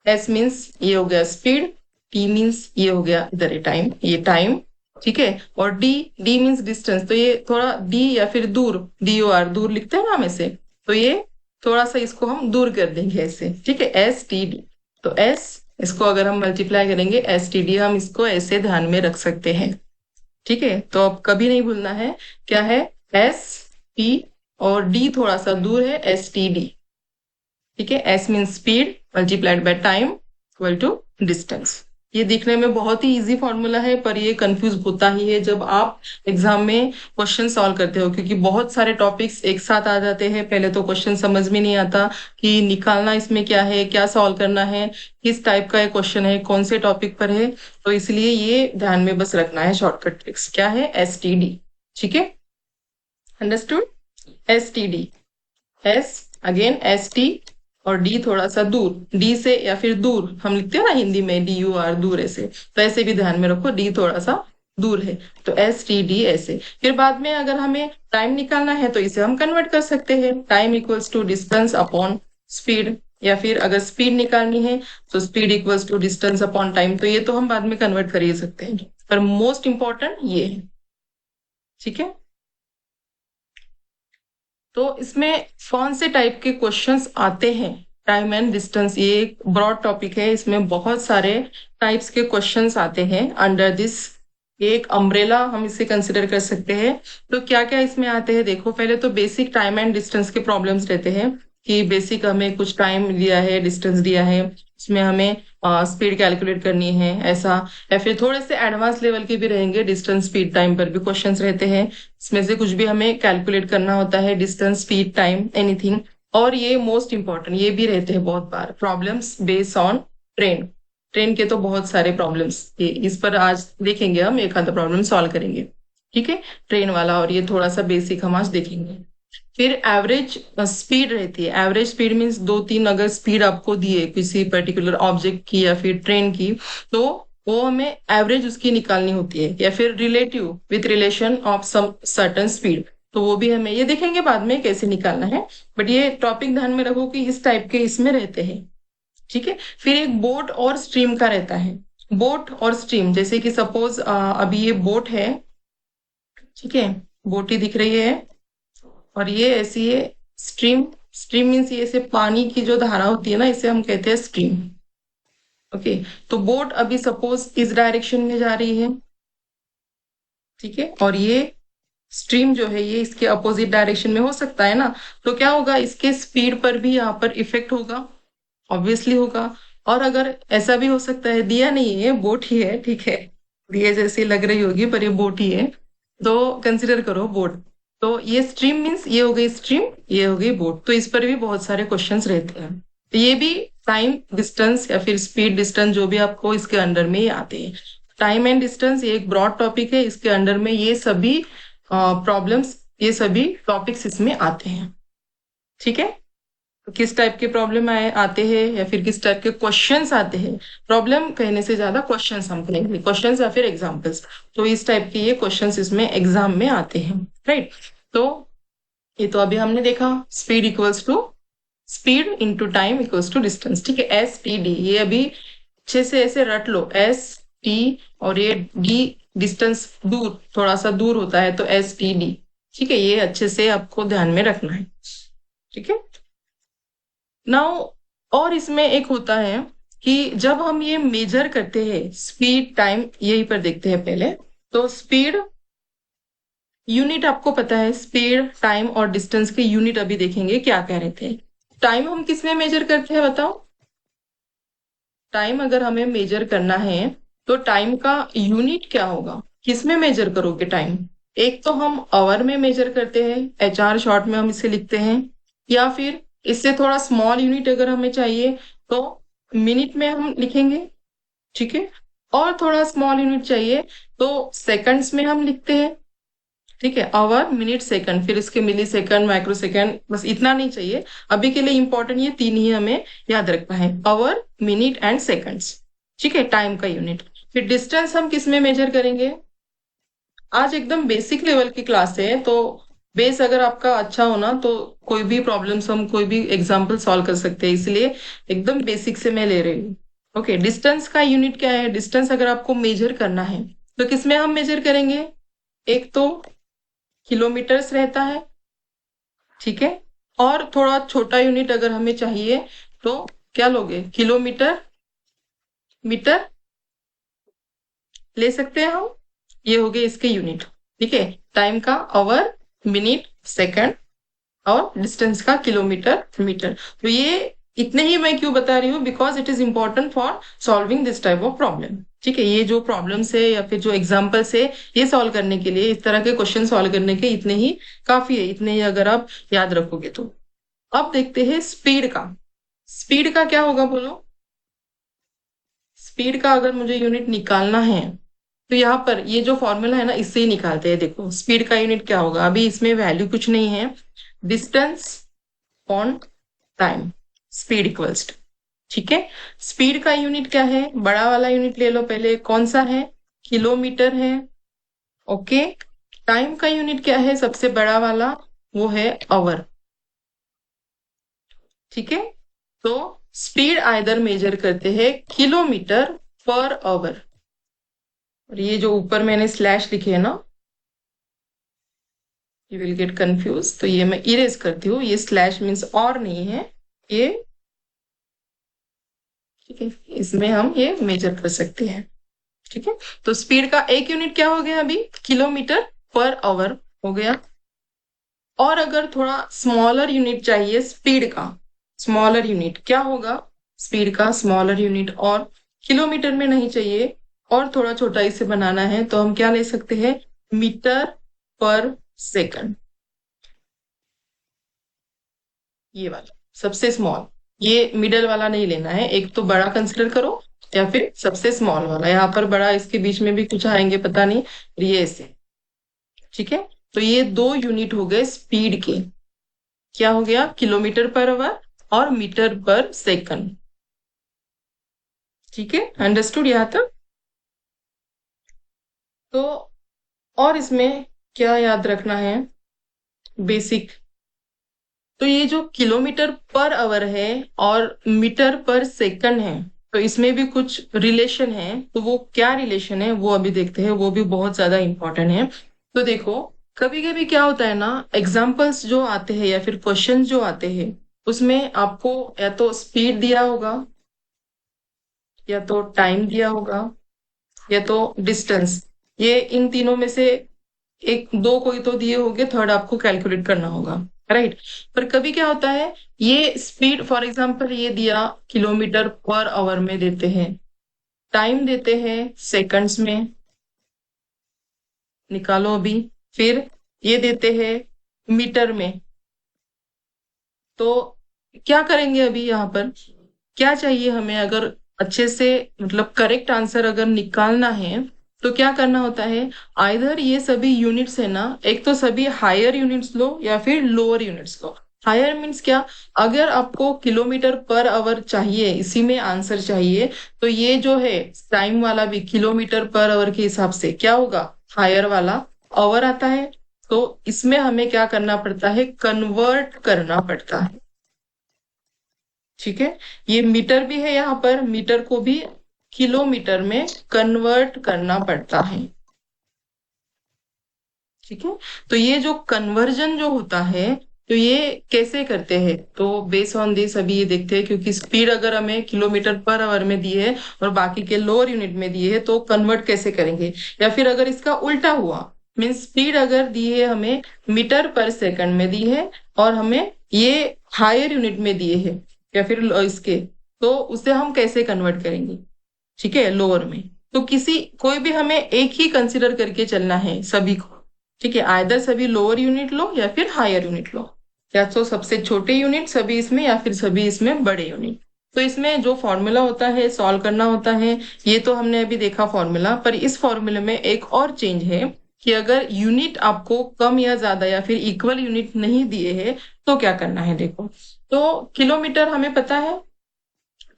S means ये हो गया स्पीड, टी मीन्स ये हो गया इधर ये टाइम, ठीक है। और डी, डी मीन्स डिस्टेंस, तो ये थोड़ा डी या फिर दूर, डी ओ आर, दूर लिखते हैं ना हम ऐसे, तो ये थोड़ा सा इसको हम दूर कर देंगे ऐसे, ठीक है, एस टी डी। तो एस, इसको अगर हम मल्टीप्लाई करेंगे एस टी डी, हम इसको ऐसे ध्यान में रख सकते हैं, ठीक है। तो अब कभी नहीं भूलना है क्या है, एस टी, और डी थोड़ा सा दूर है, एस टी डी, ठीक है। S mean speed multiplied by time equal to distance. ये दिखने में बहुत ही इजी फॉर्मूला है, पर ये कंफ्यूज होता ही है जब आप एग्जाम में क्वेश्चन सॉल्व करते हो, क्योंकि बहुत सारे टॉपिक्स एक साथ आ जाते हैं। पहले तो क्वेश्चन समझ में नहीं आता कि निकालना इसमें क्या है, क्या सॉल्व करना है, किस टाइप का क्वेश्चन है, कौन से टॉपिक पर है। तो इसलिए ये ध्यान में बस रखना है, शॉर्टकट ट्रिक्स क्या है, एस टी डी, ठीक है, understood. S T D, S again S T, और डी थोड़ा सा दूर, डी से या फिर दूर हम लिखते हैं ना हिंदी में, डी यू आर, दूर ऐसे, तो ऐसे भी ध्यान में रखो, डी थोड़ा सा दूर है, तो एस टी डी ऐसे। फिर बाद में अगर हमें टाइम निकालना है तो इसे हम कन्वर्ट कर सकते हैं, time equals to distance upon speed, या फिर अगर स्पीड निकालनी है तो speed equals to distance upon time, तो ये तो हम बाद में कन्वर्ट कर ही सकते हैं, पर मोस्ट इंपॉर्टेंट ये है, ठीक है। तो इसमें कौन से टाइप के क्वेश्चंस आते हैं, टाइम एंड डिस्टेंस, ये एक ब्रॉड टॉपिक है, इसमें बहुत सारे टाइप्स के क्वेश्चंस आते हैं अंडर दिस, एक अम्ब्रेला हम इसे कंसिडर कर सकते हैं। तो क्या क्या इसमें आते हैं देखो, पहले तो बेसिक टाइम एंड डिस्टेंस के प्रॉब्लम्स रहते हैं, कि बेसिक हमें कुछ टाइम दिया है, डिस्टेंस दिया है, उसमें हमें स्पीड कैलकुलेट करनी है ऐसा, या फिर थोड़े से एडवांस लेवल के भी रहेंगे, डिस्टेंस स्पीड टाइम पर भी क्वेश्चंस रहते हैं, इसमें से कुछ भी हमें कैलकुलेट करना होता है, डिस्टेंस स्पीड टाइम एनीथिंग। और ये मोस्ट इंपॉर्टेंट ये भी रहते हैं बहुत बार, problems based on train, train के तो बहुत सारे प्रॉब्लम्स, ये इस पर आज देखेंगे, हम एक आधा प्रॉब्लम सॉल्व करेंगे, ठीक है, ट्रेन वाला, और ये थोड़ा सा बेसिक हम आज देखेंगे। फिर एवरेज स्पीड रहती है, एवरेज स्पीड मीन्स दो तीन अगर स्पीड आपको दिए किसी पर्टिकुलर ऑब्जेक्ट की या फिर ट्रेन की, तो वो हमें एवरेज उसकी निकालनी होती है, या फिर relative with relation of some certain speed, तो वो भी हमें ये देखेंगे बाद में कैसे निकालना है, बट ये टॉपिक ध्यान में रखो कि इस टाइप के इसमें रहते हैं, ठीक है। फिर एक बोट और स्ट्रीम का रहता है, बोट और स्ट्रीम, जैसे कि सपोज अभी ये बोट है, ठीक है, बोट ही दिख रही है, और ये ऐसी है स्ट्रीम, स्ट्रीम मीन्स ये ऐसे पानी की जो धारा होती है ना, इसे हम कहते हैं स्ट्रीम, ओके। तो बोट अभी सपोज इस डायरेक्शन में जा रही है, ठीक है, और ये स्ट्रीम जो है ये इसके अपोजिट डायरेक्शन में हो सकता है ना, तो क्या होगा, इसके स्पीड पर भी यहाँ पर इफेक्ट होगा, ऑब्वियसली होगा। और अगर ऐसा भी हो सकता है, दिया नहीं है, बोट ही है, ठीक है, दिए जैसी लग रही होगी पर ये बोट ही है, तो कंसिडर करो बोट। तो ये स्ट्रीम मीन्स ये हो गई स्ट्रीम, ये हो गई बोट, तो इस पर भी बहुत सारे क्वेश्चंस रहते हैं, तो ये भी टाइम डिस्टेंस या फिर स्पीड डिस्टेंस जो भी आपको इसके अंडर में ही आते हैं। टाइम एंड डिस्टेंस ये एक ब्रॉड टॉपिक है, इसके अंडर में ये सभी प्रॉब्लम्स, ये सभी टॉपिक्स इसमें आते हैं, ठीक है। तो किस टाइप के प्रॉब्लम आते हैं या फिर किस टाइप के क्वेश्चंस आते हैं, प्रॉब्लम कहने से ज्यादा क्वेश्चंस हम कहेंगे, क्वेश्चंस या फिर एग्जांपल्स, तो इस टाइप के ये क्वेश्चंस इसमें एग्जाम में आते हैं, राइट। तो ये तो अभी हमने देखा, speed equals to speed into time equals to distance, ठीक है, एस टी डी, ये अभी अच्छे से ऐसे रट लो, एस टी, और ये डी डिस्टेंस दूर, थोड़ा सा दूर होता है, तो एस टी डी, ठीक है, ये अच्छे से आपको ध्यान में रखना है, ठीक है। नाउ और इसमें एक होता है कि जब हम ये मेजर करते हैं स्पीड टाइम, यही पर देखते हैं पहले, तो स्पीड यूनिट आपको पता है, स्पीड टाइम और डिस्टेंस के यूनिट अभी देखेंगे क्या कह रहे थे। टाइम हम किस में मेजर करते हैं बताओ, टाइम अगर हमें मेजर करना है तो टाइम का यूनिट क्या होगा, किस में मेजर करोगे टाइम, एक तो हम आवर में मेजर करते हैं, एचआर शॉर्ट में हम इसे लिखते हैं, या फिर इससे थोड़ा स्मॉल यूनिट अगर हमें चाहिए तो मिनट में हम लिखेंगे, ठीक है, और थोड़ा स्मॉल यूनिट चाहिए तो सेकंड्स में हम लिखते हैं, ठीक है, आवर मिनट सेकंड, फिर इसके मिली सेकंड माइक्रो सेकंड, बस इतना नहीं चाहिए अभी के लिए, इंपॉर्टेंट ये तीन ही हमें याद रखना है, आवर मिनट एंड सेकंड्स, ठीक है, टाइम का यूनिट। फिर डिस्टेंस हम किस में मेजर करेंगे, आज एकदम बेसिक लेवल की क्लास है, तो बेस अगर आपका अच्छा हो ना, तो कोई भी प्रॉब्लम्स, हम कोई भी एग्जाम्पल सॉल्व कर सकते हैं, इसलिए एकदम बेसिक से मैं ले रही हूँ। ओके, डिस्टेंस का यूनिट क्या है? डिस्टेंस अगर आपको मेजर करना है तो किसमें हम मेजर करेंगे? एक तो किलोमीटर्स रहता है, ठीक है, और थोड़ा छोटा यूनिट अगर हमें चाहिए तो क्या लोगे? किलोमीटर, मीटर ले सकते हैं हम। ये हो गए इसके यूनिट, ठीक है। टाइम का आवर, मिनट, सेकंड, और डिस्टेंस का किलोमीटर, मीटर। तो ये इतने ही मैं क्यों बता रही हूँ? Because it is important for solving this type of problem, ठीक है। ये जो प्रॉब्लम्स है या फिर जो एग्जाम्पल्स है, ये सॉल्व करने के लिए, इस तरह के क्वेश्चन सॉल्व करने के इतने ही काफी है, इतने ही अगर आप याद रखोगे तो। अब देखते हैं स्पीड का। स्पीड का क्या होगा बोलो? स्पीड का अगर मुझे यूनिट निकालना है तो यहाँ पर ये जो फॉर्मूला है ना, इससे ही निकालते हैं। देखो स्पीड का यूनिट क्या होगा, अभी इसमें वैल्यू कुछ नहीं है, distance on time, speed equals, ठीक है। स्पीड का यूनिट क्या है? बड़ा वाला यूनिट ले लो पहले, कौन सा है? किलोमीटर है, ओके। टाइम का यूनिट क्या है? सबसे बड़ा वाला, वो है आवर, ठीक है। तो स्पीड आइदर मेजर करते हैं किलोमीटर पर आवर, और ये जो ऊपर मैंने स्लैश लिखे है ना, यू विल गेट कंफ्यूज, तो ये मैं इरेज करती हूँ। ये स्लैश मीन्स और नहीं है ये, ठीक है। इसमें हम ये मेजर कर सकते हैं, ठीक है। तो स्पीड का एक यूनिट क्या हो गया अभी? किलोमीटर पर आवर हो गया। और अगर थोड़ा स्मॉलर यूनिट चाहिए स्पीड का, स्मॉलर यूनिट क्या होगा? स्पीड का स्मॉलर यूनिट, और किलोमीटर में नहीं चाहिए और थोड़ा छोटा इसे बनाना है, तो हम क्या ले सकते हैं? मीटर पर सेकंड, ये वाला सबसे स्मॉल। ये मिडल वाला नहीं लेना है, एक तो बड़ा कंसिडर करो या फिर सबसे स्मॉल वाला। यहाँ पर बड़ा, इसके बीच में भी कुछ आएंगे पता नहीं, ये ऐसे, ठीक है। तो ये दो यूनिट हो गए स्पीड के। क्या हो गया? किलोमीटर पर आवर और मीटर पर सेकंड, ठीक है। अंडरस्टूड यहाँ तक? तो और इसमें क्या याद रखना है? बेसिक, तो ये जो किलोमीटर पर आवर है और मीटर पर सेकंड है, तो इसमें भी कुछ रिलेशन है। तो वो क्या रिलेशन है वो अभी देखते हैं, वो भी बहुत ज्यादा इंपॉर्टेंट है। तो देखो, कभी कभी क्या होता है ना, एग्जाम्पल्स जो आते हैं या फिर क्वेश्चन जो आते हैं, उसमें आपको या तो स्पीड दिया होगा, या तो टाइम दिया होगा, या तो डिस्टेंस। ये इन तीनों में से एक दो कोई तो दिए होंगे, थर्ड आपको कैलकुलेट करना होगा, राइट। पर कभी क्या होता है, ये स्पीड फॉर एग्जांपल ये दिया किलोमीटर पर आवर में देते हैं, टाइम देते हैं सेकंड्स में, निकालो अभी। फिर ये देते हैं मीटर में। तो क्या करेंगे अभी यहाँ पर? क्या चाहिए हमें? अगर अच्छे से, मतलब करेक्ट आंसर अगर निकालना है तो क्या करना होता है? आइधर ये सभी यूनिट्स है ना, एक तो सभी हायर यूनिट्स लो या फिर लोअर यूनिट्स लो। हायर मीन्स क्या? अगर आपको किलोमीटर पर आवर चाहिए, इसी में आंसर चाहिए, तो ये जो है टाइम वाला भी किलोमीटर पर आवर के हिसाब से क्या होगा? हायर वाला आवर आता है। तो इसमें हमें क्या करना पड़ता है? कन्वर्ट करना पड़ता है, ठीक है। ये मीटर भी है, यहाँ पर मीटर को भी किलोमीटर में कन्वर्ट करना पड़ता है, ठीक है। तो ये जो कन्वर्जन जो होता है, तो ये कैसे करते हैं? तो बेस ऑन दिस अभी ये देखते हैं, क्योंकि स्पीड अगर हमें किलोमीटर पर आवर में दी है और बाकी के लोअर यूनिट में दिए है, तो कन्वर्ट कैसे करेंगे? या फिर अगर इसका उल्टा हुआ, मीन्स स्पीड अगर दी है हमें मीटर पर सेकंड में दी है और हमें ये हायर यूनिट में दिए है, या फिर इसके, तो उसे हम कैसे कन्वर्ट करेंगे? ठीक है, लोअर में। तो किसी कोई भी हमें एक ही कंसिडर करके चलना है सभी को, ठीक है। आइदर सभी लोअर यूनिट लो या फिर हायर यूनिट लो, या तो सबसे छोटे यूनिट सभी इसमें या फिर सभी इसमें बड़े यूनिट। तो इसमें जो फॉर्मूला होता है सॉल्व करना होता है, ये तो हमने अभी देखा फॉर्मूला। पर इस फॉर्मूले में एक और चेंज है कि अगर यूनिट आपको कम या ज्यादा या फिर इक्वल यूनिट नहीं दिए हैं तो क्या करना है? देखो, तो किलोमीटर हमें पता है।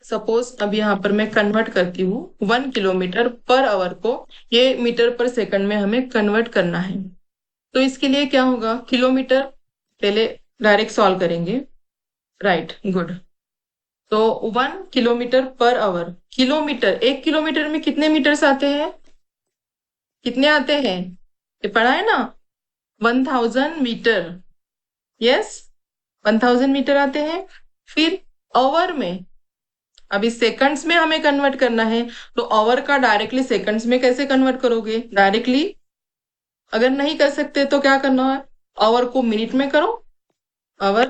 सपोज अब यहाँ पर मैं कन्वर्ट करती हूँ 1 किलोमीटर पर आवर को, ये मीटर पर सेकंड में हमें कन्वर्ट करना है। तो इसके लिए क्या होगा, किलोमीटर पहले डायरेक्ट सॉल्व करेंगे, राइट, गुड। तो 1 kilometre per our, kilometre, 1 kilometre में कितने मीटर्स आते हैं, कितने आते हैं, ये पढ़ा है ना, 1000 मीटर, यस, 1000 मीटर आते हैं। फिर आवर में, अभी सेकंड्स में हमें कन्वर्ट करना है, तो आवर का डायरेक्टली सेकंड्स में कैसे कन्वर्ट करोगे, डायरेक्टली अगर नहीं कर सकते तो क्या करना है, आवर को मिनट में करो, आवर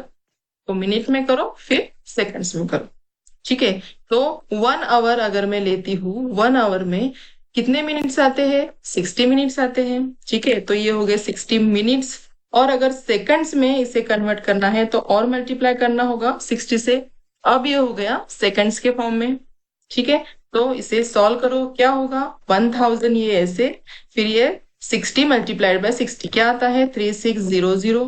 को मिनट में करो, फिर सेकंड्स में करो, ठीक है। तो 1 आवर अगर मैं लेती हूँ, 1 आवर में कितने मिनट्स आते हैं, 60 मिनट्स आते हैं, ठीक है। तो ये हो गए 60 मिनट्स। और अगर सेकंड्स में इसे कन्वर्ट करना है तो और मल्टीप्लाई करना होगा 60 से, अब ये हो गया सेकंड्स के फॉर्म में, ठीक है। तो इसे सॉल्व करो, क्या होगा, 1000 ये ऐसे, फिर ये 60 × 60 क्या आता है, 3600,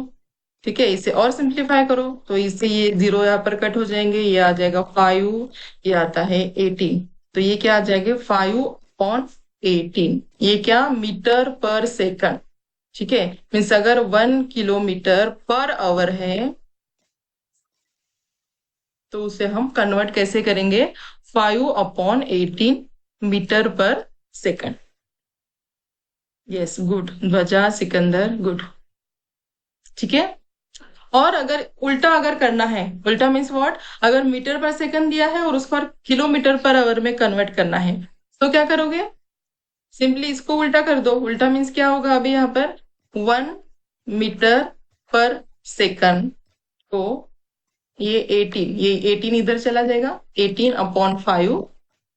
ठीक है। इसे और सिंप्लीफाई करो तो इससे ये 0 यहाँ पर कट हो जाएंगे, ये आ जाएगा 5, ये आता है 18, तो ये क्या आ जाएगा 5/18, ये क्या, मीटर पर सेकंड, ठीक है। मीन्स अगर 1 किलोमीटर पर आवर है तो उसे हम कन्वर्ट कैसे करेंगे, 5/18 metre per second. Yes, good, ध्वजा सिकंदर, गुड, ठीक है। और अगर उल्टा अगर करना है, उल्टा मीन्स व्हाट, अगर मीटर पर सेकंड दिया है और उस पर किलोमीटर पर आवर में कन्वर्ट करना है, तो क्या करोगे, सिंपली इसको उल्टा कर दो। उल्टा मीन्स क्या होगा, अभी यहाँ पर 1 मीटर पर सेकंड, तो ये 18, ये 18 इधर चला जाएगा, 18/5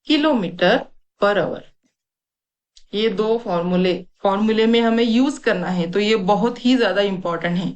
किलोमीटर पर आवर। ये दो फॉर्मूले में हमें यूज करना है, तो ये बहुत ही ज्यादा इंपॉर्टेंट है।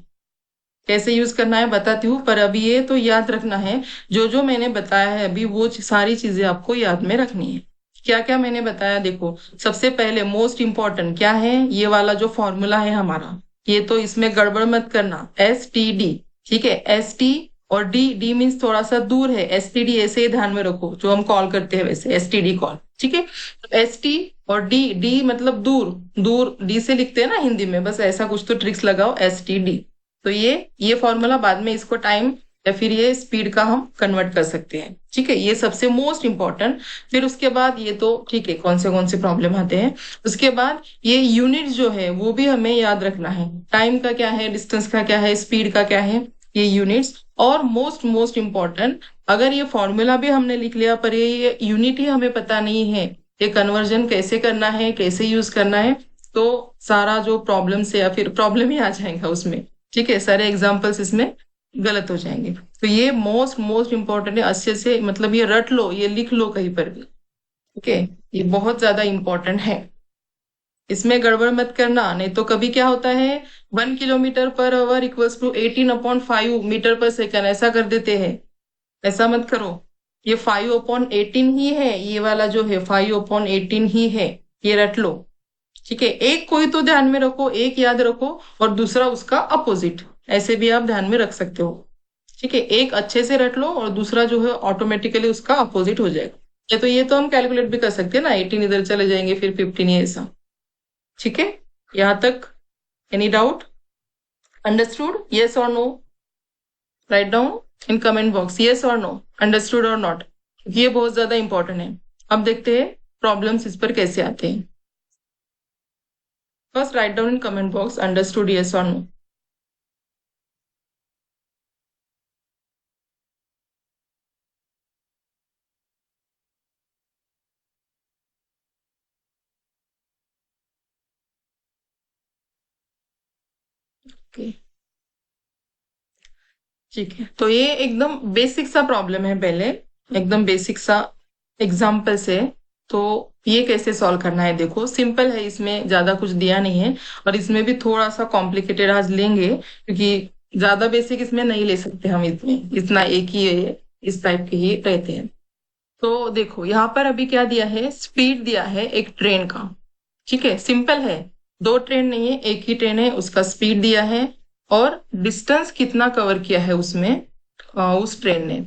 कैसे यूज करना है बताती हूँ, पर अभी ये तो याद रखना है, जो जो मैंने बताया है अभी वो सारी चीजें आपको याद में रखनी है। क्या क्या मैंने बताया, देखो, सबसे पहले मोस्ट इंपॉर्टेंट क्या है, ये वाला जो फॉर्मूला है हमारा, ये तो इसमें गड़बड़ मत करना, STD, ठीक है। ST और डी मीन्स थोड़ा सा दूर है, STD ऐसे ही ध्यान में रखो, जो हम कॉल करते हैं वैसे STD कॉल, ठीक है। तो ST और डी मतलब दूर, दूर डी से लिखते हैं ना हिंदी में, बस ऐसा कुछ तो ट्रिक्स लगाओ, STD। तो ये फॉर्मूला बाद में इसको टाइम या फिर ये स्पीड का हम कन्वर्ट कर सकते हैं, ठीक है। ये सबसे मोस्ट इंपॉर्टेंट। फिर उसके बाद ये तो ठीक है, कौन से प्रॉब्लम आते हैं। उसके बाद ये यूनिट जो है वो भी हमें याद रखना है, टाइम का क्या है, डिस्टेंस का क्या है, स्पीड का क्या है, ये यूनिट्स। और मोस्ट इम्पॉर्टेंट, अगर ये फॉर्मूला भी हमने लिख लिया पर ये यूनिट ही हमें पता नहीं है, ये कन्वर्जन कैसे करना है, कैसे यूज करना है, तो सारा जो प्रॉब्लम से या फिर प्रॉब्लम ही आ जाएगा उसमें, ठीक है। सारे एग्जाम्पल्स इसमें गलत हो जाएंगे। तो ये मोस्ट इंपॉर्टेंट है, अच्छे से मतलब ये रट लो, ये लिख लो कहीं पर भी, ठीक है। ये बहुत ज्यादा इंपॉर्टेंट है, इसमें गड़बड़ मत करना, नहीं तो कभी क्या होता है, 1 kilometre per hour equals to 18/5 metre per second, ऐसा कर देते हैं। ऐसा मत करो, ये 5/18 ही है, ये वाला जो है 5/18 ही है, ये रट लो, ठीक है। एक कोई तो ध्यान में रखो, एक याद रखो, और दूसरा उसका अपोजिट, ऐसे भी आप ध्यान में रख सकते हो, ठीक है। एक अच्छे से रट लो और दूसरा जो है ऑटोमेटिकली उसका अपोजिट हो जाएगा। ये तो हम कैलकुलेट भी कर सकते हैं ना, 18 इधर चले जाएंगे फिर 15 ये ऐसा, ठीक है। यहाँ तक एनी डाउट, अंडरस्टूड, यस और no, right down in comment box, yes और नो, अंडरस्टूड और नॉट, ये बहुत ज्यादा इंपॉर्टेंट है। अब देखते हैं प्रॉब्लम्स इस पर कैसे आते हैं। First, write down in comment box, understood, yes or no. Okay. ठीक है, तो ये एकदम बेसिक सा प्रॉब्लम है, पहले एकदम बेसिक सा एग्जाम्पल से। तो ये कैसे सॉल्व करना है, देखो सिंपल है, इसमें ज्यादा कुछ दिया नहीं है, और इसमें भी थोड़ा सा कॉम्प्लिकेटेड आज लेंगे, क्योंकि ज्यादा बेसिक इसमें नहीं ले सकते हम, इसमें इतना एक ही है, इस टाइप के ही रहते हैं। तो देखो यहाँ पर अभी क्या दिया है, स्पीड दिया है एक ट्रेन का, ठीक है, सिंपल है, दो ट्रेन नहीं है, एक ही ट्रेन है, उसका स्पीड दिया है, और डिस्टेंस कितना कवर किया है उसमें, उस ट्रेन ने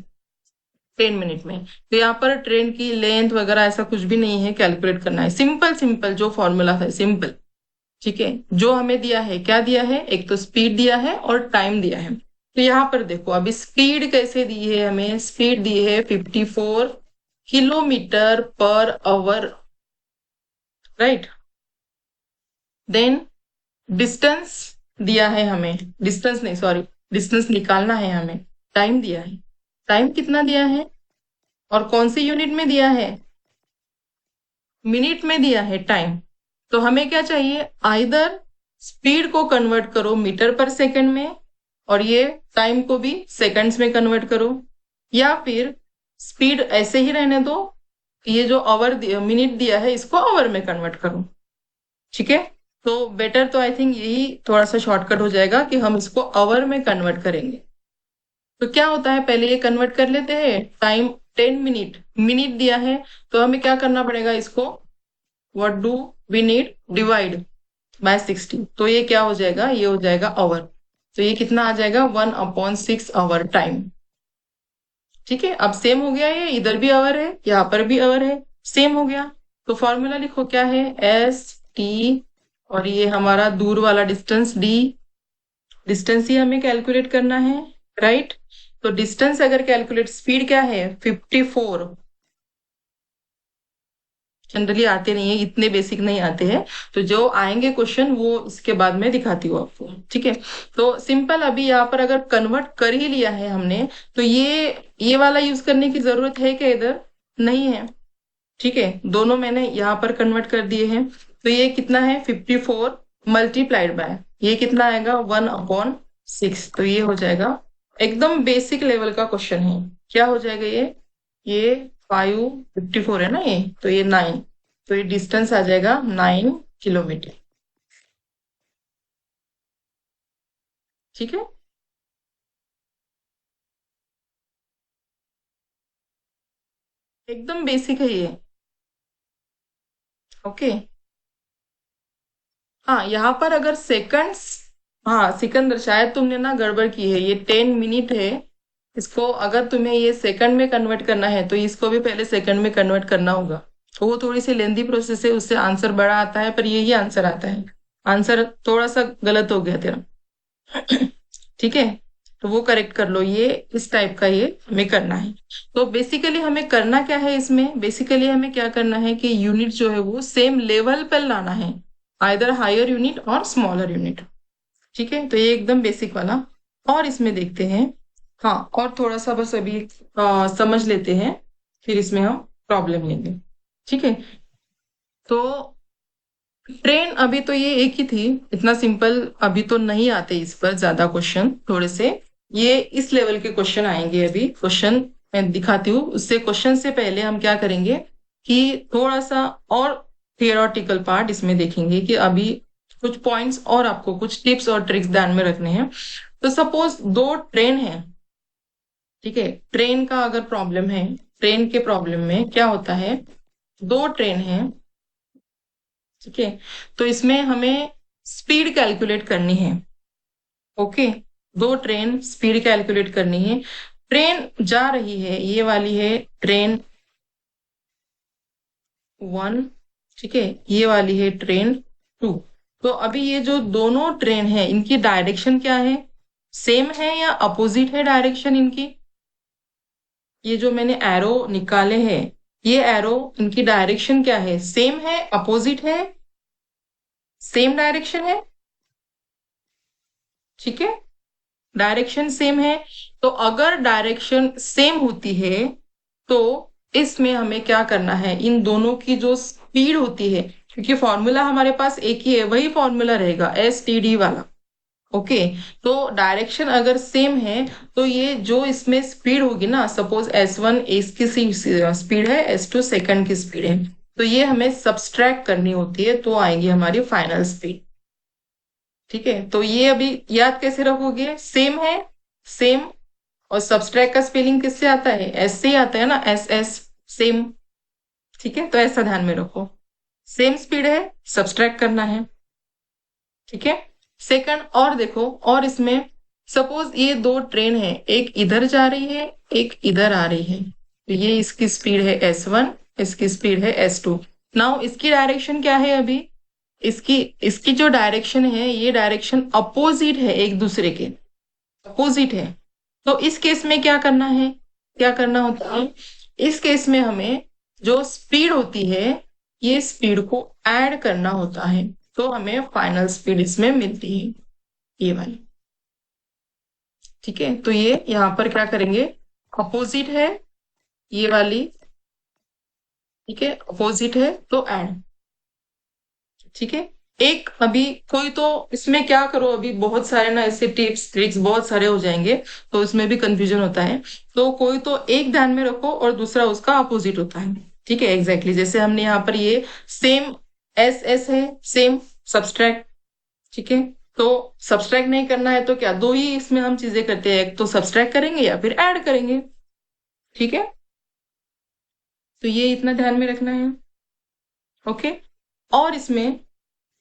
10 मिनट में। तो यहाँ पर ट्रेन की लेंथ वगैरह ऐसा कुछ भी नहीं है, कैलकुलेट करना है, सिंपल सिंपल जो फॉर्मूला है, सिंपल, ठीक है, जो हमें दिया है, क्या दिया है, एक तो स्पीड दिया है और टाइम दिया है। तो यहाँ पर देखो अभी स्पीड कैसे दी है, हमें स्पीड दी है 54 kilometre per our, right. Then distance दिया है हमें, डिस्टेंस नहीं सॉरी, डिस्टेंस निकालना है हमें। टाइम दिया है, टाइम कितना दिया है और कौन सी यूनिट में दिया है, मिनट में दिया है टाइम। तो हमें क्या चाहिए, आइदर स्पीड को कन्वर्ट करो मीटर पर सेकंड में और ये टाइम को भी सेकंड्स में कन्वर्ट करो, या फिर स्पीड ऐसे ही रहने दो, ये जो आवर मिनट दिया है इसको आवर में कन्वर्ट करो। ठीक है, तो बेटर तो आई थिंक यही थोड़ा सा शॉर्टकट हो जाएगा कि हम इसको आवर में कन्वर्ट करेंगे। तो क्या होता है, पहले ये कन्वर्ट कर लेते हैं, टाइम 10 मिनट, मिनट दिया है, तो हमें क्या करना पड़ेगा इसको, what do we need, divide by 60, तो ये क्या हो जाएगा, ये हो जाएगा आवर। तो ये कितना आ जाएगा, 1/6 आवर टाइम। ठीक है, अब सेम हो गया, ये इधर भी आवर है यहाँ पर भी आवर है, सेम हो गया। तो फॉर्मूला लिखो क्या है, एस टी, और ये हमारा दूर वाला डिस्टेंस डी, डिस्टेंस ही हमें कैलकुलेट करना है, राइट। तो डिस्टेंस अगर कैलकुलेट, स्पीड क्या है 54, जनरली आते नहीं है, इतने बेसिक नहीं आते हैं, तो जो आएंगे क्वेश्चन वो इसके बाद में दिखाती हूँ आपको। ठीक है, तो सिंपल अभी यहाँ पर अगर कन्वर्ट कर ही लिया है हमने, तो ये वाला यूज करने की जरूरत है क्या, इधर नहीं है। ठीक है, दोनों मैंने यहाँ पर कन्वर्ट कर दिए हैं। तो ये कितना है, 54 मल्टीप्लाइड बाय, ये कितना आएगा 1/6, तो ये हो जाएगा, एकदम बेसिक लेवल का क्वेश्चन है। क्या हो जाएगा ये 554 है ना ये, तो ये 9, तो ये डिस्टेंस आ जाएगा 9 किलोमीटर। ठीक है, एकदम बेसिक है ये। ओके, हाँ यहाँ पर अगर सेकंड्स, हाँ सिकंदर शायद तुमने ना गड़बड़ की है, ये 10 मिनट है, इसको अगर तुम्हें ये सेकंड में कन्वर्ट करना है तो इसको भी पहले सेकंड में कन्वर्ट करना होगा। तो वो थोड़ी सी लेंदी प्रोसेस है, उससे आंसर बड़ा आता है, पर यही आंसर आता है। आंसर थोड़ा सा गलत हो गया तेरा। ठीक है, तो वो करेक्ट कर लो, ये इस टाइप का ये हमें करना है। तो बेसिकली हमें करना क्या है इसमें, बेसिकली हमें क्या करना है कि यूनिट जो है वो सेम लेवल पर लाना है, आइदर हायर यूनिट और स्मॉलर यूनिट। ठीक है, तो ये एकदम बेसिक वाला। और इसमें देखते हैं, हाँ और थोड़ा सा बस अभी समझ लेते हैं, फिर इसमें हम प्रॉब्लम लेंगे। ठीक है, तो ट्रेन अभी तो ये एक ही थी, इतना सिंपल अभी तो नहीं आते इस पर ज्यादा क्वेश्चन, थोड़े से ये इस लेवल के क्वेश्चन आएंगे। अभी क्वेश्चन मैं दिखाती हूँ, उससे क्वेश्चन से पहले हम क्या करेंगे कि थोड़ा सा और थियोरेटिकल पार्ट इसमें देखेंगे, कि अभी कुछ पॉइंट्स और आपको कुछ टिप्स और ट्रिक्स ध्यान में रखने हैं। तो सपोज दो ट्रेन है, ठीक है, ट्रेन का अगर प्रॉब्लम है, ट्रेन के प्रॉब्लम में क्या होता है, दो ट्रेन है, ठीक है, तो इसमें हमें स्पीड कैलकुलेट करनी है। ओके, दो ट्रेन, स्पीड कैलकुलेट करनी है। ट्रेन जा रही है, ये वाली है ट्रेन 1, ठीक है, ये वाली है ट्रेन 2। तो अभी ये जो दोनों ट्रेन है इनकी डायरेक्शन क्या है, सेम है या अपोजिट है डायरेक्शन इनकी। ये जो मैंने एरो निकाले हैं, ये एरो इनकी डायरेक्शन क्या है, सेम है, अपोजिट है, सेम डायरेक्शन है। ठीक है, डायरेक्शन सेम है। तो अगर डायरेक्शन सेम होती है तो इसमें हमें क्या करना है, इन दोनों की जो स्पीड होती है, क्योंकि फॉर्मूला हमारे पास एक ही है, वही फॉर्मूला रहेगा STD वाला। ओके, तो डायरेक्शन अगर सेम है तो ये जो इसमें स्पीड होगी ना, सपोज S1 इसकी स्पीड है, S2 सेकंड की स्पीड है, तो ये हमें सब्सट्रैक्ट करनी होती है, तो आएगी हमारी फाइनल स्पीड। ठीक है, तो ये अभी याद कैसे रखोगे, सेम है, सेम, और सब्सट्रैक्ट का स्पेलिंग किससे आता है, एस से ही आता है ना, SS, सेम। ठीक है, तो ऐसा ध्यान में रखो, सेम स्पीड है, सब्सट्रैक्ट करना है। ठीक है, सेकंड और देखो, और इसमें सपोज ये दो ट्रेन है, एक इधर जा रही है, एक इधर आ रही है, तो ये इसकी स्पीड है S1, इसकी स्पीड है S2। नाउ इसकी डायरेक्शन क्या है अभी, इसकी इसकी जो डायरेक्शन है, ये डायरेक्शन अपोजिट है, एक दूसरे के अपोजिट है। तो इस केस में क्या करना है, क्या करना होता है, इस केस में हमें जो स्पीड होती है, ये स्पीड को ऐड करना होता है, तो हमें फाइनल स्पीड इसमें मिलती है, ये वाली। ठीक है, तो ये यहाँ पर क्या करेंगे, अपोजिट है ये वाली, ठीक है, अपोजिट है तो ऐड। ठीक है, एक अभी कोई तो इसमें क्या करो, अभी बहुत सारे ना ऐसे टिप्स ट्रिक्स बहुत सारे हो जाएंगे, तो इसमें भी कंफ्यूजन होता है। तो कोई तो एक ध्यान में रखो और दूसरा उसका अपोजिट होता है। ठीक है, एग्जैक्टली जैसे हमने यहाँ पर ये सेम एस एस है, सेम सब्सट्रैक्ट। ठीक है, तो सब्सट्रैक्ट नहीं करना है तो क्या, दो ही इसमें हम चीजें करते हैं, एक तो सब्सट्रैक्ट करेंगे या फिर ऐड करेंगे। ठीक है, तो ये इतना ध्यान में रखना है। ओके, और इसमें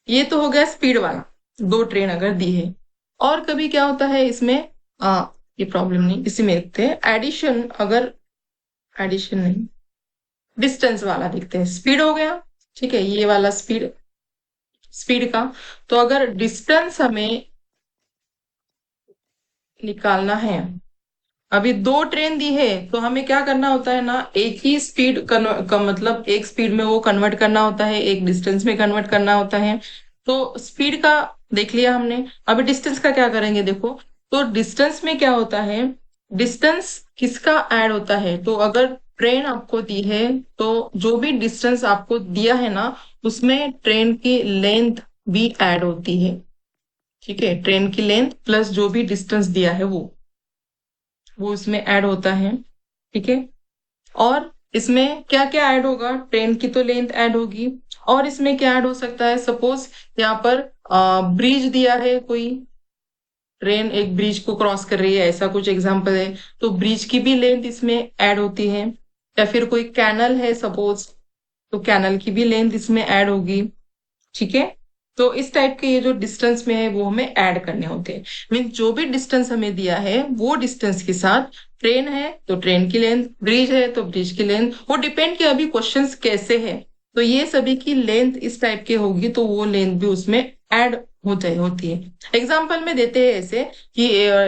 ये तो हो गया स्पीड वाला, दो ट्रेन अगर दी है। और कभी क्या होता है इसमें, आ, ये प्रॉब्लम नहीं, इसी में देखते हैं एडिशन, अगर एडिशन नहीं, डिस्टेंस वाला देखते हैं, स्पीड हो गया। ठीक है, ये वाला स्पीड, स्पीड का, तो अगर डिस्टेंस हमें निकालना है, अभी दो ट्रेन दी है, तो हमें क्या करना होता है ना, एक ही स्पीड का मतलब एक स्पीड में वो कन्वर्ट करना होता है, एक डिस्टेंस में कन्वर्ट करना होता है। तो स्पीड का देख लिया हमने, अभी डिस्टेंस का क्या करेंगे, देखो। तो डिस्टेंस में क्या होता है, डिस्टेंस किसका ऐड होता है, तो अगर ट्रेन आपको दी है, तो जो भी डिस्टेंस आपको दिया है ना, उसमें ट्रेन की लेंथ भी ऐड होती है। ठीक है, ट्रेन की लेंथ प्लस जो भी डिस्टेंस दिया है वो इसमें ऐड होता है। ठीक है, और इसमें क्या क्या ऐड होगा, ट्रेन की तो लेंथ ऐड होगी, और इसमें क्या ऐड हो सकता है, सपोज यहाँ पर ब्रिज दिया है, कोई ट्रेन एक ब्रिज को क्रॉस कर रही है, ऐसा कुछ एग्जांपल है, तो ब्रिज की भी लेंथ इसमें ऐड होती है। या फिर कोई कैनल है सपोज, तो कैनल की भी लेंथ इसमें ऐड होगी। ठीक है, तो इस टाइप के ये जो डिस्टेंस में है वो हमें ऐड करने होते हैं। मीन जो भी डिस्टेंस हमें दिया है, वो डिस्टेंस के साथ ट्रेन है तो ट्रेन की लेंथ, ब्रिज है तो ब्रिज की लेंथ, वो डिपेंड किया अभी क्वेश्चंस कैसे है, तो ये सभी की लेंथ इस टाइप की होगी, तो वो लेंथ भी उसमें ऐड होती है। एग्जाम्पल में देते हैं ऐसे कि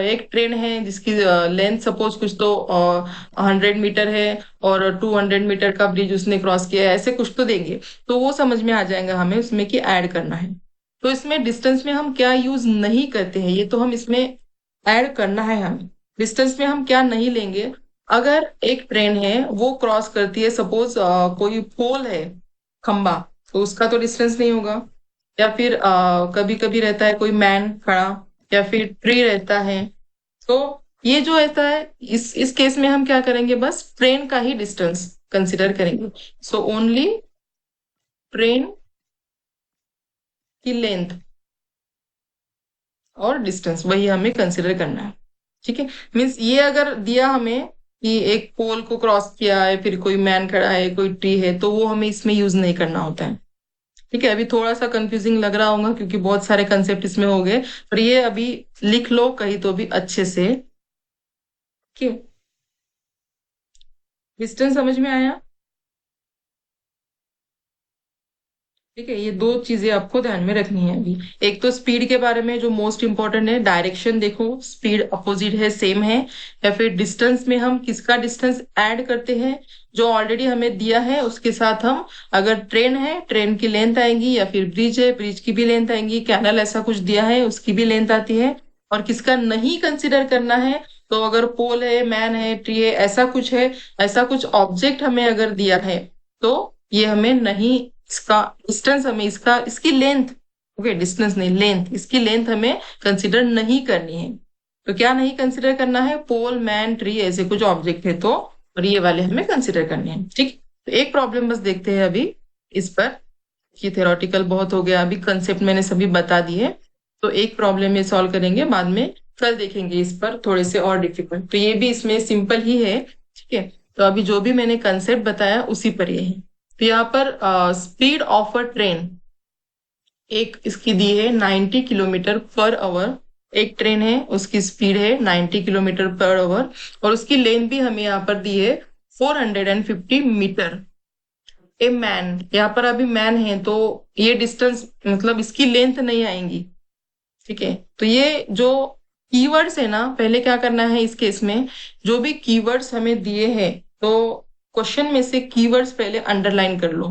एक ट्रेन है जिसकी लेंथ सपोज कुछ तो 100 मीटर है, और 200 मीटर का ब्रिज उसने क्रॉस किया है, ऐसे कुछ तो देंगे, तो वो समझ में आ जाएगा हमें उसमें कि ऐड करना है। तो इसमें डिस्टेंस में हम क्या यूज नहीं करते हैं, ये तो हम इसमें ऐड करना है हमें। डिस्टेंस में हम क्या नहीं लेंगे, अगर एक ट्रेन है वो क्रॉस करती है, सपोज कोई पोल है, खंबा, तो उसका तो डिस्टेंस नहीं होगा। या फिर कभी कभी रहता है कोई मैन खड़ा, या फिर ट्री रहता है, तो ये जो ऐसा है, इस केस में हम क्या करेंगे, बस ट्रेन का ही डिस्टेंस कंसिडर करेंगे। सो ओनली ट्रेन की लेंथ और डिस्टेंस वही हमें कंसिडर करना है। ठीक है, मीन्स ये अगर दिया हमें कि एक पोल को क्रॉस किया है, फिर कोई मैन खड़ा है, कोई ट्री है, तो वो हमें इसमें यूज नहीं करना होता है। ठीक है, अभी थोड़ा सा कंफ्यूजिंग लग रहा होगा क्योंकि बहुत सारे कंसेप्ट इसमें हो गए, पर ये अभी लिख लो कहीं तो भी अच्छे से। क्यों, डिस्टेंस समझ में आया। ठीक है, ये दो चीजें आपको ध्यान में रखनी है अभी। एक तो स्पीड के बारे में जो मोस्ट इंपॉर्टेंट है, डायरेक्शन देखो, स्पीड अपोजिट है सेम है, या फिर डिस्टेंस में हम किसका डिस्टेंस ऐड करते हैं, जो ऑलरेडी हमें दिया है उसके साथ हम, अगर ट्रेन है ट्रेन की लेंथ आएगी, या फिर ब्रिज है ब्रिज की भी लेंथ आएगी, कैनल ऐसा कुछ दिया है उसकी भी लेंथ आती है। और किसका नहीं कंसिडर करना है, तो अगर पोल है, मैन है, ट्री है, ऐसा कुछ है, ऐसा कुछ ऑब्जेक्ट हमें अगर दिया है, तो ये हमें नहीं, इसका डिस्टेंस हमें, इसका इसकी लेंथ, ओके डिस्टेंस नहीं लेंथ, इसकी लेंथ हमें कंसिडर नहीं करनी है। तो क्या नहीं कंसिडर करना है, पोल मैन ट्री ऐसे कुछ ऑब्जेक्ट है तो, और ये वाले हमें कंसिडर करने हैं। ठीक, तो एक प्रॉब्लम बस देखते हैं अभी इस पर, कि थेरोटिकल बहुत हो गया, अभी कंसेप्ट मैंने सभी बता दिए, तो एक प्रॉब्लम ये सॉल्व करेंगे, बाद में कल देखेंगे इस पर थोड़े से और डिफिकल्ट, तो ये भी इसमें सिंपल ही है। ठीक है, तो अभी जो भी मैंने कंसेप्ट बताया उसी पर ये है। तो यहाँ पर स्पीड ऑफ अ ट्रेन, एक इसकी दी है 90 किलोमीटर पर आवर, एक ट्रेन है उसकी स्पीड है 90 किलोमीटर पर आवर, और उसकी लेंथ भी हमें यहाँ पर दी है 450 मीटर। ए मैन, यहाँ पर अभी मैन है तो ये डिस्टेंस मतलब इसकी लेंथ नहीं आएंगी। ठीक है, तो ये जो कीवर्ड्स है ना, पहले क्या करना है इस केस में, जो भी कीवर्ड्स हमें दिए हैं तो क्वेश्चन में से कीवर्ड्स पहले अंडरलाइन कर लो।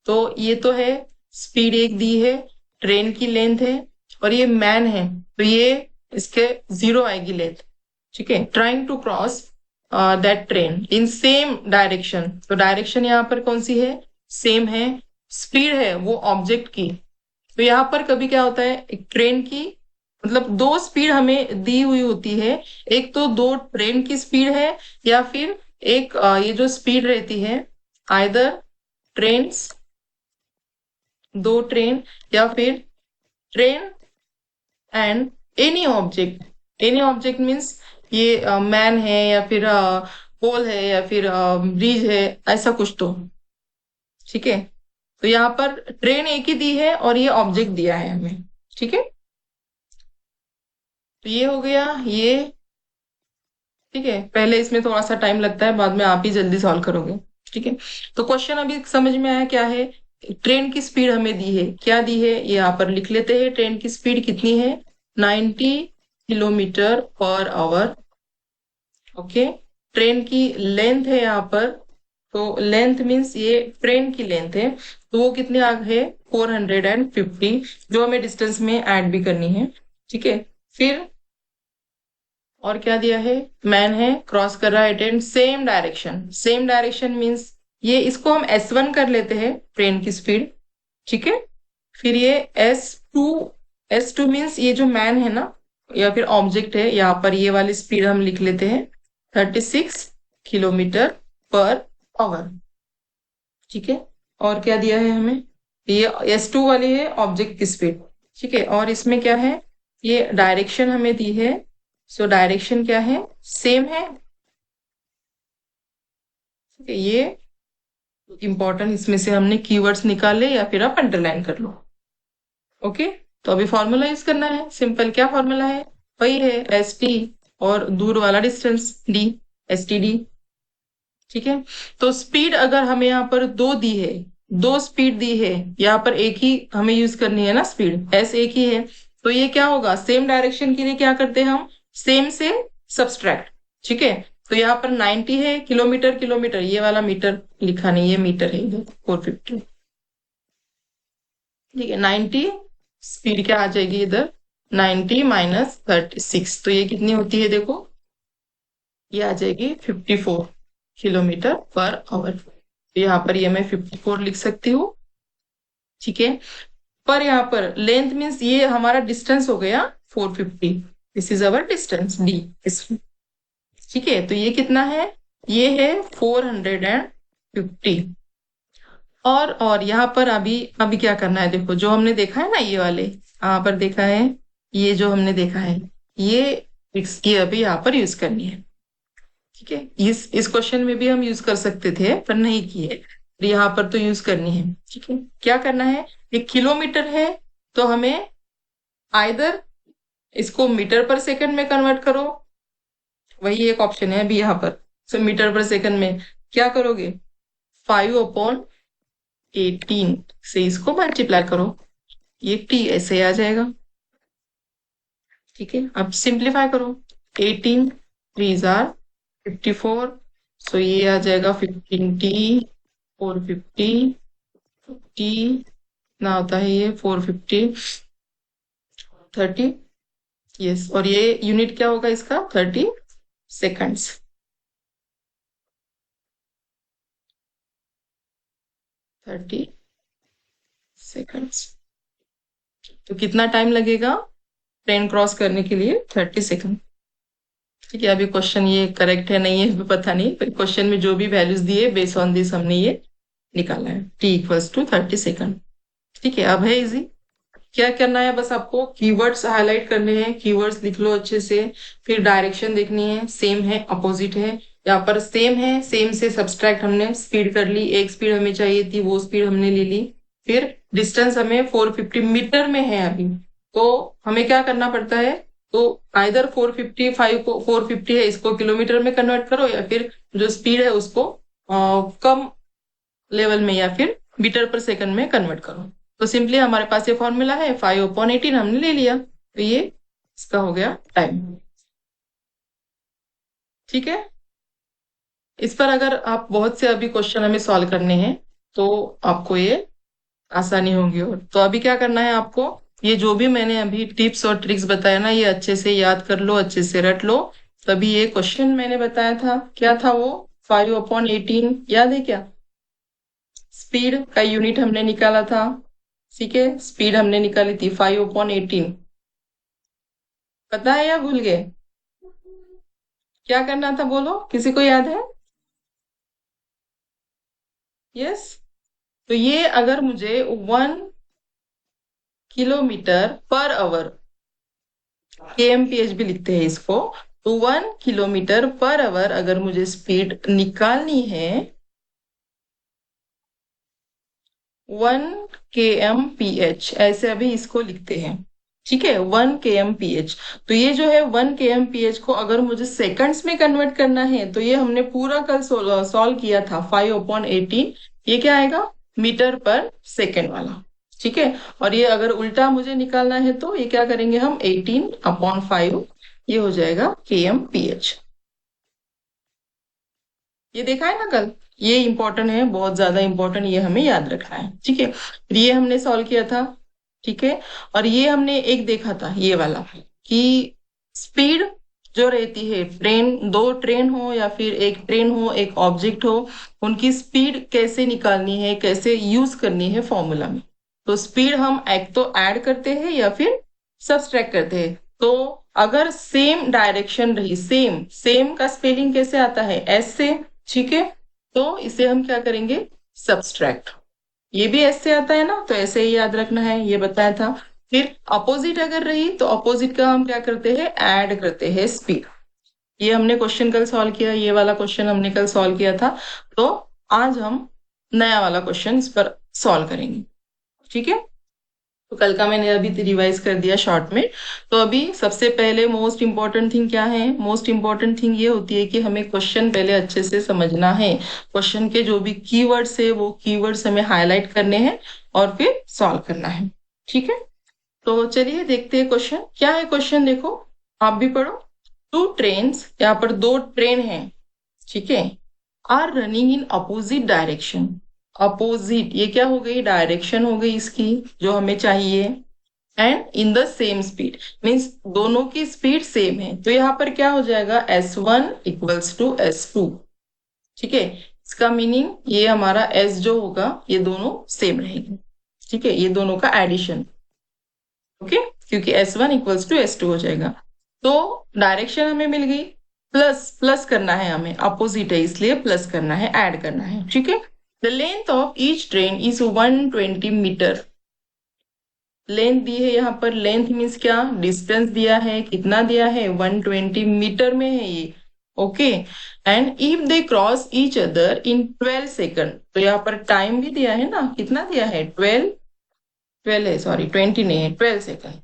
तो ये तो है, स्पीड एक दी है, ट्रेन की लेंथ है, और ये मैन है, तो ये इसके 0 आएगी लेंथ। ठीक है, trying to cross that train in same direction, तो डायरेक्शन यहाँ पर कौन सी है, सेम है। स्पीड है वो ऑब्जेक्ट की, तो यहाँ पर कभी क्या होता है, एक ट्रेन की मतलब दो स्पीड हमें दी हुई होती है, एक तो दो ट्रेन की स्पीड है, या फिर एक ये जो स्पीड रहती है, आइदर ट्रेन, दो ट्रेन, या फिर train and any object means ये मैन है, या फिर पोल है, या फिर ब्रिज है, ऐसा कुछ तो। ठीक है, तो यहाँ पर ट्रेन एक ही दी है और ये ऑब्जेक्ट दिया है हमें। ठीक है, तो ये हो गया ये। ठीक है, पहले इसमें थोड़ा सा टाइम लगता है, बाद में आप ही जल्दी सॉल्व करोगे। ठीक है, तो क्वेश्चन अभी समझ में आया क्या है। ट्रेन की स्पीड हमें दी है, क्या दी है ये यहाँ पर लिख लेते हैं। ट्रेन की स्पीड कितनी है, 90 kilometre per our. Okay, train की लेंथ है यहाँ पर, तो लेंथ मीन्स ये ट्रेन की लेंथ है, तो वो कितनी आ है, 450, जो हमें डिस्टेंस में ऐड भी करनी है। ठीक है, फिर और क्या दिया है, मैन है, क्रॉस कर रहा है train, same direction, same direction means ये, इसको हम S1 कर लेते हैं ट्रेन की स्पीड। ठीक है, फिर ये S2, S2 मीन्स ये जो मैन है ना, या फिर ऑब्जेक्ट है, यहाँ पर ये वाली स्पीड हम लिख लेते हैं 36 किलोमीटर पर आवर। ठीक है, और क्या दिया है हमें, ये S2 वाली है ऑब्जेक्ट की स्पीड। ठीक है, और इसमें क्या है, ये डायरेक्शन हमें दी है, सो डायरेक्शन क्या है, सेम है। ठीक है, ये इंपॉर्टेंट, इसमें से हमने कीवर्ड्स निकाले या फिर आप अंडरलाइन कर लो। ओके, तो अभी फॉर्मूला यूज करना है, सिंपल। क्या फॉर्मूला है, वही है ST, और दूर वाला डिस्टेंस D, STD। ठीक है, तो स्पीड अगर हमें यहाँ पर दो दी है, दो स्पीड दी है, यहाँ पर एक ही हमें यूज करनी है ना, स्पीड S एक ही है, तो ये क्या होगा, सेम डायरेक्शन के लिए क्या करते हैं हम, सेम से सब्सट्रैक्ट। ठीक है, तो यहाँ पर 90 है, किलोमीटर किलोमीटर, ये वाला मीटर लिखा नहीं, ये मीटर है इधर 450। ठीक है, 90 स्पीड क्या आ जाएगी इधर, 90 माइनस 36, तो ये कितनी होती है देखो, ये आ जाएगी 54 किलोमीटर पर आवर। यहाँ पर ये मैं 54 लिख सकती हूँ। ठीक है, पर यहाँ पर लेंथ मीन्स ये हमारा डिस्टेंस हो गया 450, this is our distance D। ठीक है, तो ये कितना है, ये है 450। और यहाँ पर अभी अभी क्या करना है, देखो जो हमने देखा है ना, ये वाले यहाँ पर देखा है, ये जो हमने देखा है, ये इसकी अभी यहाँ पर यूज करनी है। ठीक है, इस क्वेश्चन में भी हम यूज कर सकते थे पर नहीं किए, तो यहाँ पर तो यूज करनी है। ठीक है, क्या करना है, एक किलोमीटर है, तो हमें आइदर इसको मीटर पर सेकंड में कन्वर्ट करो, वही एक ऑप्शन है अभी यहाँ पर। सो मीटर पर सेकंड में क्या करोगे, 5/18 से इसको मल्टीप्लाई करो, ये T ऐसे आ जाएगा। ठीक है, अब सिंप्लीफाई करो, 18 3 जार 54, सो ये आ जाएगा 15T 450 T ना होता है ये 450 30, यस, और ये यूनिट क्या होगा इसका, 30 सेकंड्स। 30 सेकंड्स, तो कितना टाइम लगेगा ट्रेन क्रॉस करने के लिए, 30 सेकंड। ठीक है, अभी क्वेश्चन ये करेक्ट है नहीं है हमें पता नहीं, पर क्वेश्चन में जो भी वैल्यूज दिए बेस ऑन दिस हमने ये निकाला है, T = 30 सेकंड। ठीक है, अब है इजी। क्या करना है, बस आपको कीवर्ड्स हाईलाइट करने हैं, कीवर्ड्स लिख लो अच्छे से, फिर डायरेक्शन देखनी है, सेम है अपोजिट है, यहाँ पर सेम है, सेम से सब्सट्रैक्ट हमने स्पीड कर ली, एक स्पीड हमें चाहिए थी वो स्पीड हमने ले ली, फिर डिस्टेंस हमें 450 मीटर में है अभी, तो हमें क्या करना पड़ता है, तो आइदर 455 को 450 है इसको किलोमीटर में कन्वर्ट करो, या फिर जो स्पीड है उसको कम लेवल में या फिर मीटर पर सेकंड में कन्वर्ट करो। तो सिंपली हमारे पास ये फॉर्मूला है 5/18 हमने ले लिया, तो ये इसका हो गया टाइम। ठीक है, इस पर अगर आप बहुत से अभी क्वेश्चन हमें सॉल्व करने हैं तो आपको ये आसानी होगी। और तो अभी क्या करना है आपको, ये जो भी मैंने अभी टिप्स और ट्रिक्स बताया ना, ये अच्छे से याद कर लो, अच्छे से रट लो। तभी ये क्वेश्चन मैंने बताया था, क्या था वो, 5/18 याद है क्या? स्पीड का यूनिट हमने निकाला था। ठीक है, स्पीड हमने निकाली थी 5/18। पता है या भूल गए? क्या करना था बोलो, किसी को याद है? यस, तो ये अगर मुझे 1 किलोमीटर पर आवर, KMPH भी लिखते हैं इसको, तो 1 किलोमीटर पर आवर अगर मुझे स्पीड निकालनी है, 1 kmph ऐसे अभी इसको लिखते हैं। ठीक है, 1 kmph। तो ये जो है 1 kmph को अगर मुझे सेकंड्स में कन्वर्ट करना है, तो ये हमने पूरा कल सॉल्व किया था 5/18। ये क्या आएगा, मीटर पर सेकंड वाला। ठीक है, और ये अगर उल्टा मुझे निकालना है तो ये क्या करेंगे हम, 18/5, ये हो जाएगा KMPH। ये देखा है ना कल, ये इंपॉर्टेंट है, बहुत ज्यादा इंपॉर्टेंट, ये हमें याद रखना है। ठीक है, ये हमने सॉल्व किया था। ठीक है, और ये हमने एक देखा था ये वाला, कि स्पीड जो रहती है, ट्रेन, दो ट्रेन हो या फिर एक ट्रेन हो, एक ऑब्जेक्ट हो, उनकी स्पीड कैसे निकालनी है, कैसे यूज करनी है फॉर्मूला में। तो स्पीड हम एक तो ऐड करते हैं या फिर सब्सट्रैक्ट करते हैं। तो अगर सेम डायरेक्शन रही, सेम सेम का स्पेलिंग कैसे आता है, एस से। ठीक है, तो इसे हम क्या करेंगे, सब्सट्रैक्ट। ये भी ऐसे आता है ना, तो ऐसे ही याद रखना है, ये बताया था। फिर अपोजिट अगर रही तो अपोजिट का हम क्या करते हैं, ऐड करते हैं स्पीड। ये हमने क्वेश्चन कल सॉल्व किया, ये वाला क्वेश्चन हमने कल सॉल्व किया था। तो आज हम नया वाला क्वेश्चन इस पर सॉल्व करेंगे। ठीक है, तो कल का मैंने अभी रिवाइज कर दिया शॉर्ट में। तो अभी सबसे पहले मोस्ट इंपॉर्टेंट थिंग क्या है, मोस्ट इंपॉर्टेंट थिंग ये होती है कि हमें क्वेश्चन पहले अच्छे से समझना है। क्वेश्चन के जो भी कीवर्ड्स है वो कीवर्ड्स हमें हाईलाइट करने हैं और फिर सॉल्व करना है। ठीक है, तो चलिए देखते हैं क्वेश्चन क्या है। क्वेश्चन देखो, आप भी पढ़ो। टू ट्रेन्स, यहाँ पर दो ट्रेन हैं, ठीक है, are running in opposite direction. Opposite, ये क्या हो गई, डायरेक्शन हो गई इसकी जो हमें चाहिए। And in the same speed, means दोनों की स्पीड सेम है। तो यहाँ पर क्या हो जाएगा, S1 = S2। ठीक है, इसका मीनिंग ये हमारा S जो होगा ये दोनों सेम रहेंगे। ठीक है, ये दोनों का एडिशन। ओके, क्योंकि S1 = S2 हो जाएगा। तो डायरेक्शन हमें मिल गई, प्लस प्लस करना है हमें, अपोजिट है इसलिए प्लस करना है, ऐड करना है। ठीक है, the length of each train is 120 metre. Length दी है यहाँ पर, लेंथ मीन्स क्या, डिस्टेंस दिया है, कितना दिया है, 120 मीटर में है ये। Okay, and if they cross each other in 12 second, तो यहाँ पर टाइम भी दिया है ना, कितना दिया है, 12, 12 है, सॉरी 20 नहीं है, 12 सेकंड।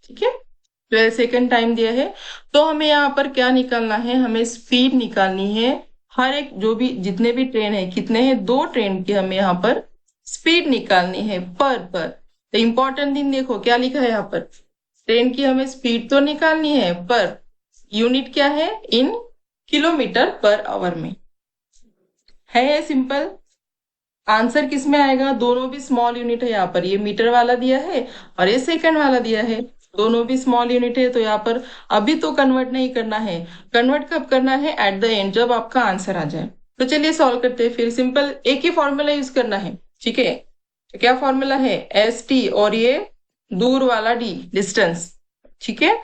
ठीक है, 12 सेकंड टाइम दिया है। तो हमें यहाँ पर क्या निकालना है, हमें स्पीड निकालनी है। हर एक जो भी जितने भी ट्रेन है, कितने हैं, दो ट्रेन की हमें यहाँ पर स्पीड निकालनी है पर। तो इंपॉर्टेंट थिंग देखो क्या लिखा है यहाँ पर, ट्रेन की हमें स्पीड तो निकालनी है, पर यूनिट क्या है, इन किलोमीटर पर आवर में है। सिंपल आंसर किस में आएगा, दोनों भी स्मॉल यूनिट है, यहाँ पर ये मीटर वाला दिया है और ये सेकंड वाला दिया है, दोनों भी स्मॉल यूनिट है। तो यहाँ पर अभी तो कन्वर्ट नहीं करना है, कन्वर्ट कब करना है, एट द एंड, जब आपका आंसर आ जाए। तो चलिए सॉल्व करते हैं फिर। सिंपल एक ही फॉर्मूला यूज करना है। ठीक है, तो क्या फॉर्मूला है, ST और ये दूर वाला D, डिस्टेंस। ठीक है,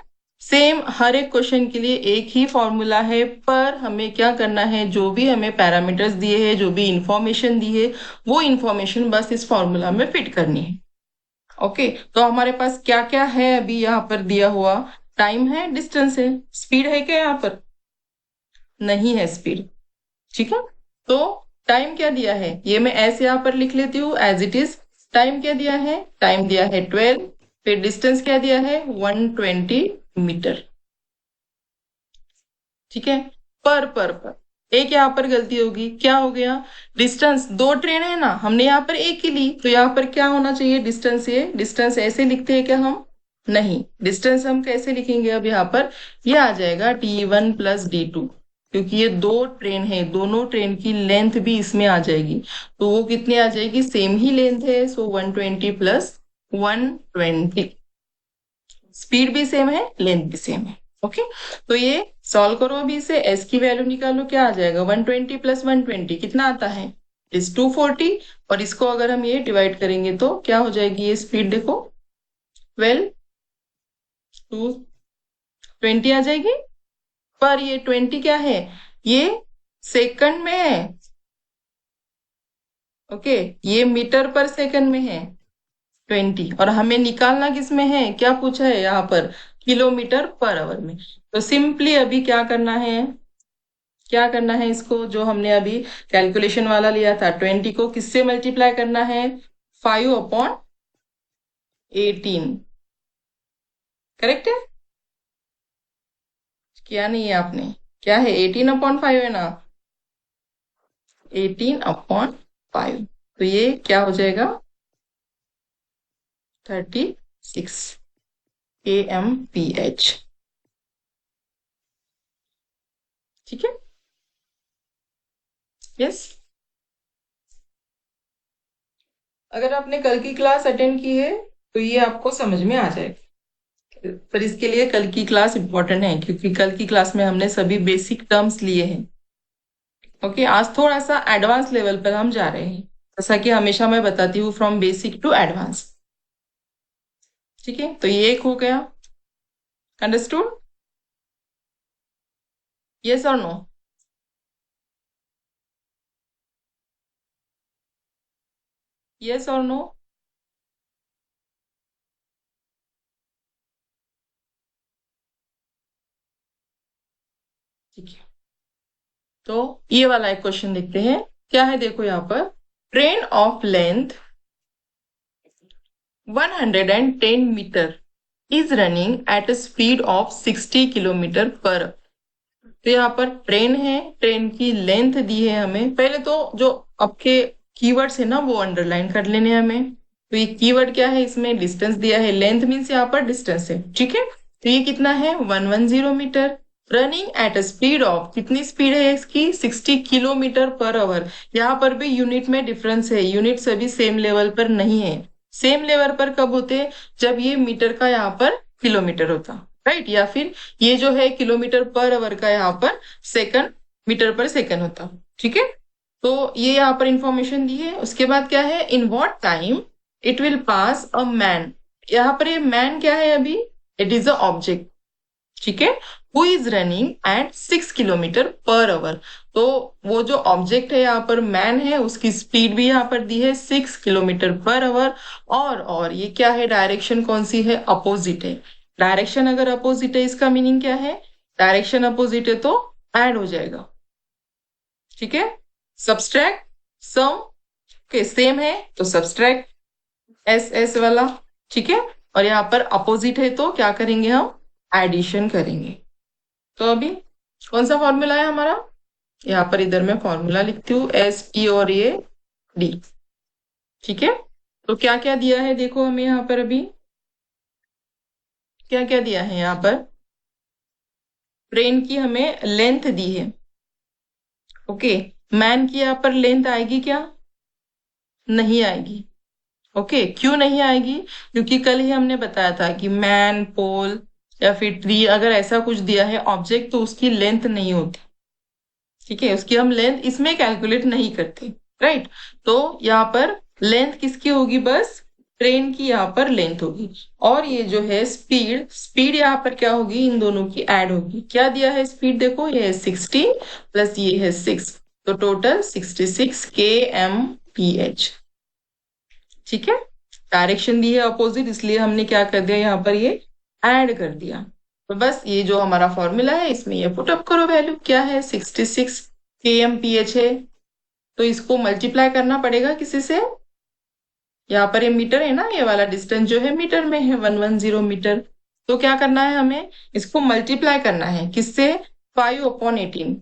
सेम हर एक क्वेश्चन के लिए एक ही फॉर्मूला है, पर हमें क्या करना है, जो भी हमें पैरामीटर्स दिए हैं, जो भी इंफॉर्मेशन दी है, वो इंफॉर्मेशन बस इस फॉर्मूला में फिट करनी है। ओके, तो हमारे पास क्या क्या है अभी यहाँ पर दिया हुआ, टाइम है, डिस्टेंस है, स्पीड है क्या यहाँ पर, नहीं है स्पीड। ठीक है, तो टाइम क्या दिया है, ये मैं ऐसे यहाँ पर लिख लेती हूँ एज इट इज। टाइम क्या दिया है, टाइम दिया है 12, फिर डिस्टेंस क्या दिया है, 120 मीटर। ठीक है, पर एक यहाँ पर गलती होगी, क्या हो गया, डिस्टेंस, दो ट्रेन है ना, हमने यहाँ पर एक ही ली, तो यहाँ पर क्या होना चाहिए, डिस्टेंस, ये डिस्टेंस ऐसे लिखते हैं क्या हम, नहीं, डिस्टेंस हम कैसे लिखेंगे अब यहाँ पर, ये आ जाएगा D1 + D2, क्योंकि ये दो ट्रेन है, दोनों ट्रेन की लेंथ भी इसमें आ जाएगी, तो वो कितनी आ जाएगी, सेम ही लेंथ है, सो 120 + 120, स्पीड भी सेम है, लेंथ भी सेम है। ओके, तो ये सॉल्व करो अभी इसे, एस की वैल्यू निकालो, क्या आ जाएगा, 120 + 120 कितना आता है, इस 240, और इसको अगर हम ये डिवाइड करेंगे तो क्या हो जाएगी, ये स्पीड देखो, 220 आ जाएगी, पर ये 20 क्या है, ये सेकंड में है, ओके, ये मीटर पर सेकंड में है 20, और हमें निकालना किस में है, क्या पूछा है यहाँ पर, किलोमीटर पर आवर में। तो सिंपली अभी क्या करना है, क्या करना है, इसको जो हमने अभी कैलकुलेशन वाला लिया था, 20 को किससे मल्टीप्लाई करना है, 5/18, करेक्ट है, किया नहीं है आपने, क्या है, 18/5 है ना, 18/5, तो ये क्या हो जाएगा, 36 kmph, ठीक है, यस। अगर आपने कल की क्लास अटेंड की है तो ये आपको समझ में आ जाएगा, पर इसके लिए कल की क्लास इंपॉर्टेंट है, क्योंकि कल की क्लास में हमने सभी बेसिक टर्म्स लिए हैं। ओके, आज थोड़ा सा एडवांस लेवल पर हम जा रहे हैं, जैसा कि हमेशा मैं बताती हूँ, फ्रॉम बेसिक टू एडवांस, ठीक है, तो ये एक हो गया, अंडरस्टूड, यस और नो, यस और नो, ठीक है, तो ये वाला एक क्वेश्चन देखते हैं, क्या है, देखो यहाँ पर, train of length 110 metre is running at a speed of 60 kilometre per, तो यहाँ पर ट्रेन है, ट्रेन की लेंथ दी है हमें, पहले तो जो आपके कीवर्ड्स है ना वो अंडरलाइन कर लेने हैं हमें, तो ये कीवर्ड क्या है, इसमें डिस्टेंस दिया है, लेंथ मीन्स यहाँ पर डिस्टेंस है, ठीक है, तो ये कितना है, 110 metre, running at a speed of, कितनी स्पीड है इसकी, 60 किलोमीटर पर आवर, यहाँ पर भी यूनिट में डिफरेंस है, यूनिट सभी सेम लेवल पर नहीं है, सेम लेवल पर कब होते हैं, जब ये मीटर का यहाँ पर किलोमीटर होता, राइट, या फिर ये जो है किलोमीटर पर आवर का यहाँ पर सेकंड, मीटर पर सेकंड होता, ठीक है, तो ये यहाँ पर इंफॉर्मेशन दी है, उसके बाद क्या है, in what time it will pass a man, यहाँ पर ये मैन क्या है अभी, इट इज अ ऑब्जेक्ट, ठीक है, who is running eight 6 kilometre per our, तो वो जो ऑब्जेक्ट है यहाँ पर मैन है, उसकी स्पीड भी यहाँ पर दी है 6 किलोमीटर पर आवर, और ये क्या है, डायरेक्शन कौन सी है, अपोजिट है, डायरेक्शन अगर अपोजिट है इसका मीनिंग क्या है, डायरेक्शन अपोजिट है तो ऐड हो जाएगा, ठीक है, सब्सट्रैक्ट, सम, के सेम है तो सब्सट्रैक्ट, एस एस वाला, ठीक है, और यहाँ पर अपोजिट है तो क्या करेंगे हम, एडिशन करेंगे, तो अभी कौन सा फॉर्मूला है हमारा, यहाँ पर इधर मैं फॉर्मूला लिखती हूँ, एस पी और ये डी, ठीक है, तो क्या क्या दिया है देखो हमें यहाँ पर अभी, क्या क्या दिया है यहाँ पर, ट्रेन की हमें लेंथ दी है, ओके, मैन की यहाँ पर लेंथ आएगी क्या, नहीं आएगी, ओके, क्यों नहीं आएगी, क्योंकि कल ही हमने बताया था कि मैन, पोल या फिर ट्री, अगर ऐसा कुछ दिया है ऑब्जेक्ट तो उसकी लेंथ नहीं होती, ठीक है, उसकी हम लेंथ इसमें कैलकुलेट नहीं करते, राइट, तो यहाँ पर लेंथ किसकी होगी, बस ट्रेन की यहाँ पर लेंथ होगी, और ये जो है स्पीड, स्पीड यहाँ पर क्या होगी, इन दोनों की ऐड होगी, क्या दिया है स्पीड देखो, ये है 60 प्लस ये है 6, तो टोटल 66 kmph, ठीक है, डायरेक्शन दी है अपोजिट, इसलिए हमने क्या कर दिया यहाँ पर ये ऐड कर दिया, तो बस ये जो हमारा फॉर्मूला है इसमें ये पुटअप करो, वैल्यू क्या है, 66 kmph है, तो इसको मल्टीप्लाई करना पड़ेगा किसी से, यहाँ पर ये मीटर है ना, ये वाला डिस्टेंस जो है मीटर में है, 110 मीटर, तो क्या करना है हमें, इसको मल्टीप्लाई करना है किससे, 5/18,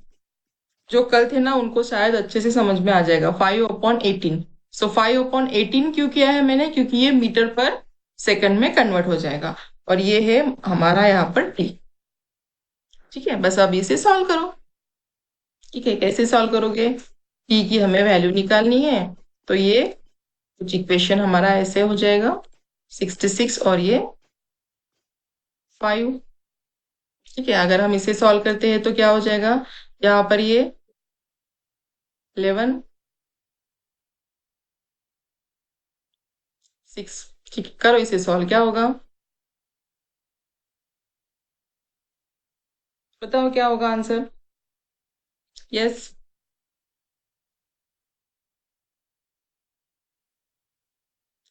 जो कल थे ना उनको शायद अच्छे से समझ में आ जाएगा। 5/18। सो 5/18 क्यों किया है मैंने, क्योंकि ये मीटर पर सेकंड में कन्वर्ट हो जाएगा। और ये है हमारा यहाँ पर टी। ठीक है, बस अब इसे सॉल्व करो। ठीक है, कैसे सॉल्व करोगे? टी की हमें वैल्यू निकालनी है, तो ये कुछ इक्वेशन हमारा ऐसे हो जाएगा, 66 और ये 5। ठीक है, अगर हम इसे सॉल्व करते हैं तो क्या हो जाएगा, यहाँ पर ये 11 6। ठीक, करो इसे सॉल्व, क्या होगा बताओ, क्या होगा answer? Yes,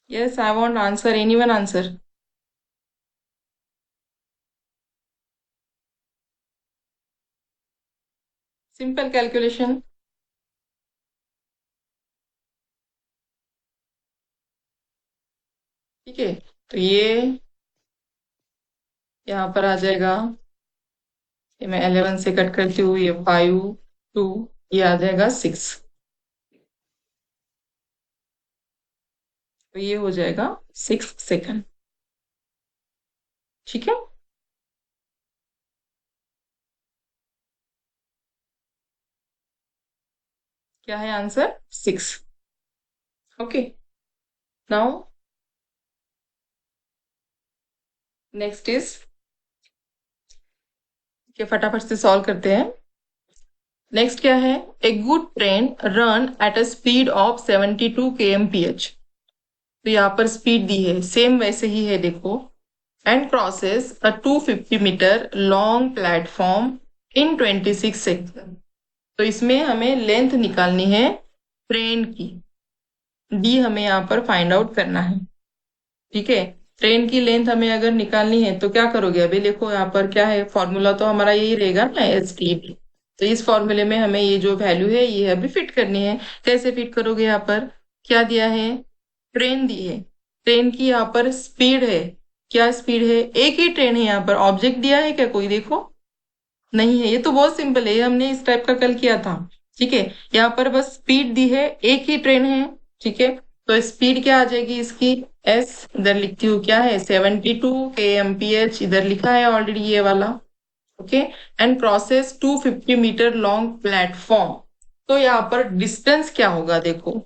yes, I want answer, anyone answer. Simple calculation. ठीक है, तो ये यहाँ पर आ जाएगा, ये मैं 11 से कट करती हूँ, ये 5 2, ये आ जाएगा 6। तो ये हो जाएगा 6 सेकंड। ठीक है, क्या है answer? 6। Okay, now next is, के फटाफट से सॉल्व करते हैं। नेक्स्ट क्या है, a good train run at a speed of 72 kmph। तो यहाँ पर स्पीड दी है, सेम वैसे ही है देखो। And crosses a 250 metre long platform in 26 second. तो इसमें हमें लेंथ निकालनी है ट्रेन की, डी हमें यहाँ पर फाइंड आउट करना है। ठीक है, ट्रेन की लेंथ हमें अगर निकालनी है तो क्या करोगे, अभी देखो यहाँ पर क्या है, फॉर्मूला तो हमारा यही रहेगा ना, एस टी। तो इस फॉर्मूले में हमें ये जो वैल्यू है ये अभी फिट करनी है। कैसे फिट करोगे, यहाँ पर क्या दिया है, ट्रेन दी है, ट्रेन की यहाँ पर स्पीड है, क्या स्पीड है, एक ही ट्रेन है, यहाँ पर ऑब्जेक्ट दिया है क्या कोई, देखो नहीं है, ये तो बहुत सिंपल है, ये हमने इस टाइप का कल किया था। ठीक है, यहाँ पर बस स्पीड दी है, एक ही ट्रेन है। ठीक है, तो स्पीड क्या आ जाएगी इसकी, एस, इधर लिखती हूँ क्या है, 72 kmph, इधर लिखा है ऑलरेडी ये वाला। Okay, and crosses 250 metre long platform. तो यहाँ पर डिस्टेंस क्या होगा देखो,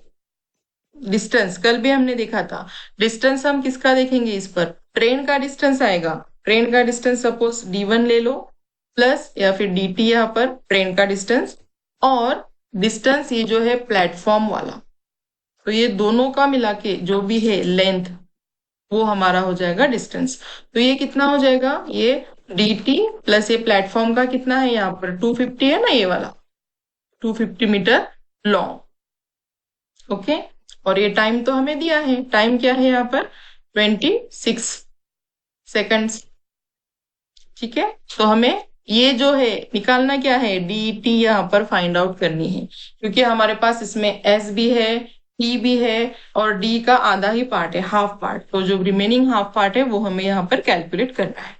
डिस्टेंस कल भी हमने देखा था। डिस्टेंस हम किसका देखेंगे इस पर, ट्रेन का डिस्टेंस आएगा। ट्रेन का डिस्टेंस सपोज D1 ले लो, प्लस या फिर DT यहाँ पर ट्रेन का डिस्टेंस, और डिस्टेंस ये जो है प्लेटफॉर्म वाला। तो ये दोनों का मिला के जो भी है लेंथ, वो हमारा हो जाएगा डिस्टेंस। तो ये कितना हो जाएगा, ये DT प्लस ये प्लेटफॉर्म का कितना है, यहाँ पर 250 है ना ये वाला, 250 मीटर लॉन्ग। ओके, और ये टाइम तो हमें दिया है, टाइम क्या है यहाँ पर, 26 सेकंड्स। ठीक है, तो हमें ये जो है निकालना क्या है, डी टी यहाँ पर फाइंड आउट करनी है, क्योंकि हमारे पास इसमें एस भी है, टी भी है, और डी का आधा ही पार्ट है, हाफ पार्ट। तो जो रिमेनिंग हाफ पार्ट है वो हमें यहाँ पर कैलकुलेट करना है।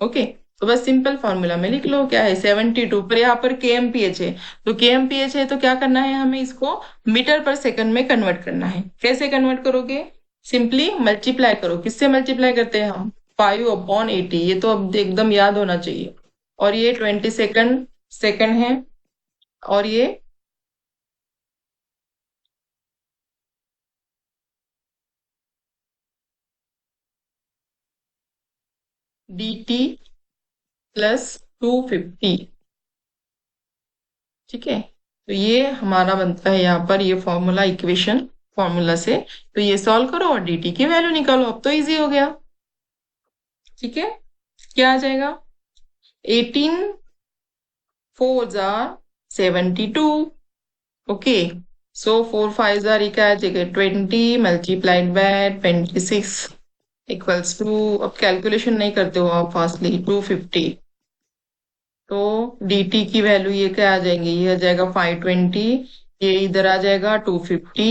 ओके, तो बस सिंपल फॉर्मूला में लिख लो, क्या है 72 पर, यहाँ पर KMPH है, तो KMPH है तो क्या करना है, हमें इसको मीटर पर सेकंड में कन्वर्ट करना है। कैसे कन्वर्ट करोगे, सिंपली मल्टीप्लाई करो, किससे मल्टीप्लाई करते हैं हम, 5/80, ये तो अब एकदम याद होना चाहिए। और ये 20 सेकंड सेकंड है, और ये DT प्लस 250। ठीक है, तो ये हमारा बनता है यहाँ पर ये फॉर्मूला, इक्वेशन फॉर्मूला से। तो ये सॉल्व करो और DT की वैल्यू निकालो, अब तो इजी हो गया। ठीक है, क्या आ जाएगा, 18 4 जार 72। ओके, सो 4 5 जार, ये क्या आ जाएगा, 20 मल्टीप्लाइड बाय 26 इक्वल्स टू, अब कैलकुलेशन नहीं करते हो आप फास्टली, 250। तो DT की वैल्यू ये क्या आ जाएंगे, ये आ जाएगा 520, ये इधर आ जाएगा 250।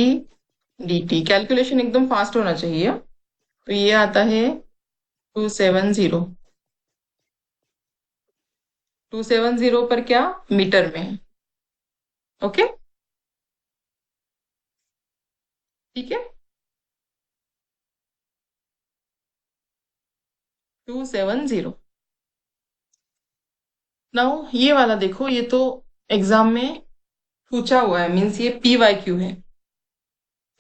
DT कैलकुलेशन एकदम फास्ट होना चाहिए। तो ये आता है 270। 270 पर क्या, मीटर में है। ओके, ठीक है। 270। नाउ ये वाला देखो, ये तो एग्जाम में पूछा हुआ है, मीन्स ये PYQ है।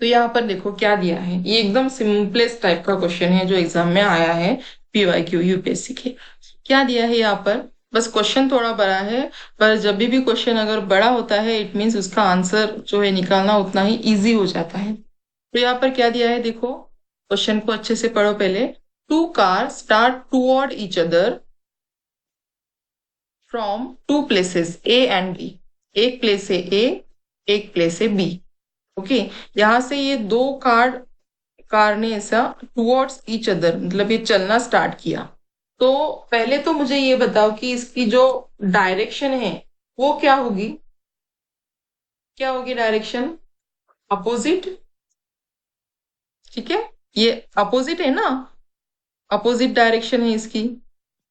तो यहाँ पर देखो क्या दिया है, ये एकदम सिंपलेस्ट टाइप का क्वेश्चन है जो एग्जाम में आया है, PYQ यूपीएससी के। क्या दिया है यहाँ पर, बस क्वेश्चन थोड़ा बड़ा है, पर जब भी क्वेश्चन अगर बड़ा होता है इट मीन्स उसका आंसर जो है निकालना उतना ही इजी हो जाता है। तो यहाँ पर क्या दिया है देखो, क्वेश्चन को अच्छे से पढ़ो पहले। Two car start toward each other from two places A and B. एक प्लेस है ए, एक प्लेस है बी। ओके, यहाँ से ये दो कार ने ऐसा टुवर्ड्स ईच अदर, मतलब ये चलना स्टार्ट किया। तो पहले तो मुझे ये बताओ कि इसकी जो डायरेक्शन है वो क्या होगी, क्या होगी डायरेक्शन, अपोजिट। ठीक है, ये अपोजिट है ना, अपोजिट डायरेक्शन है इसकी।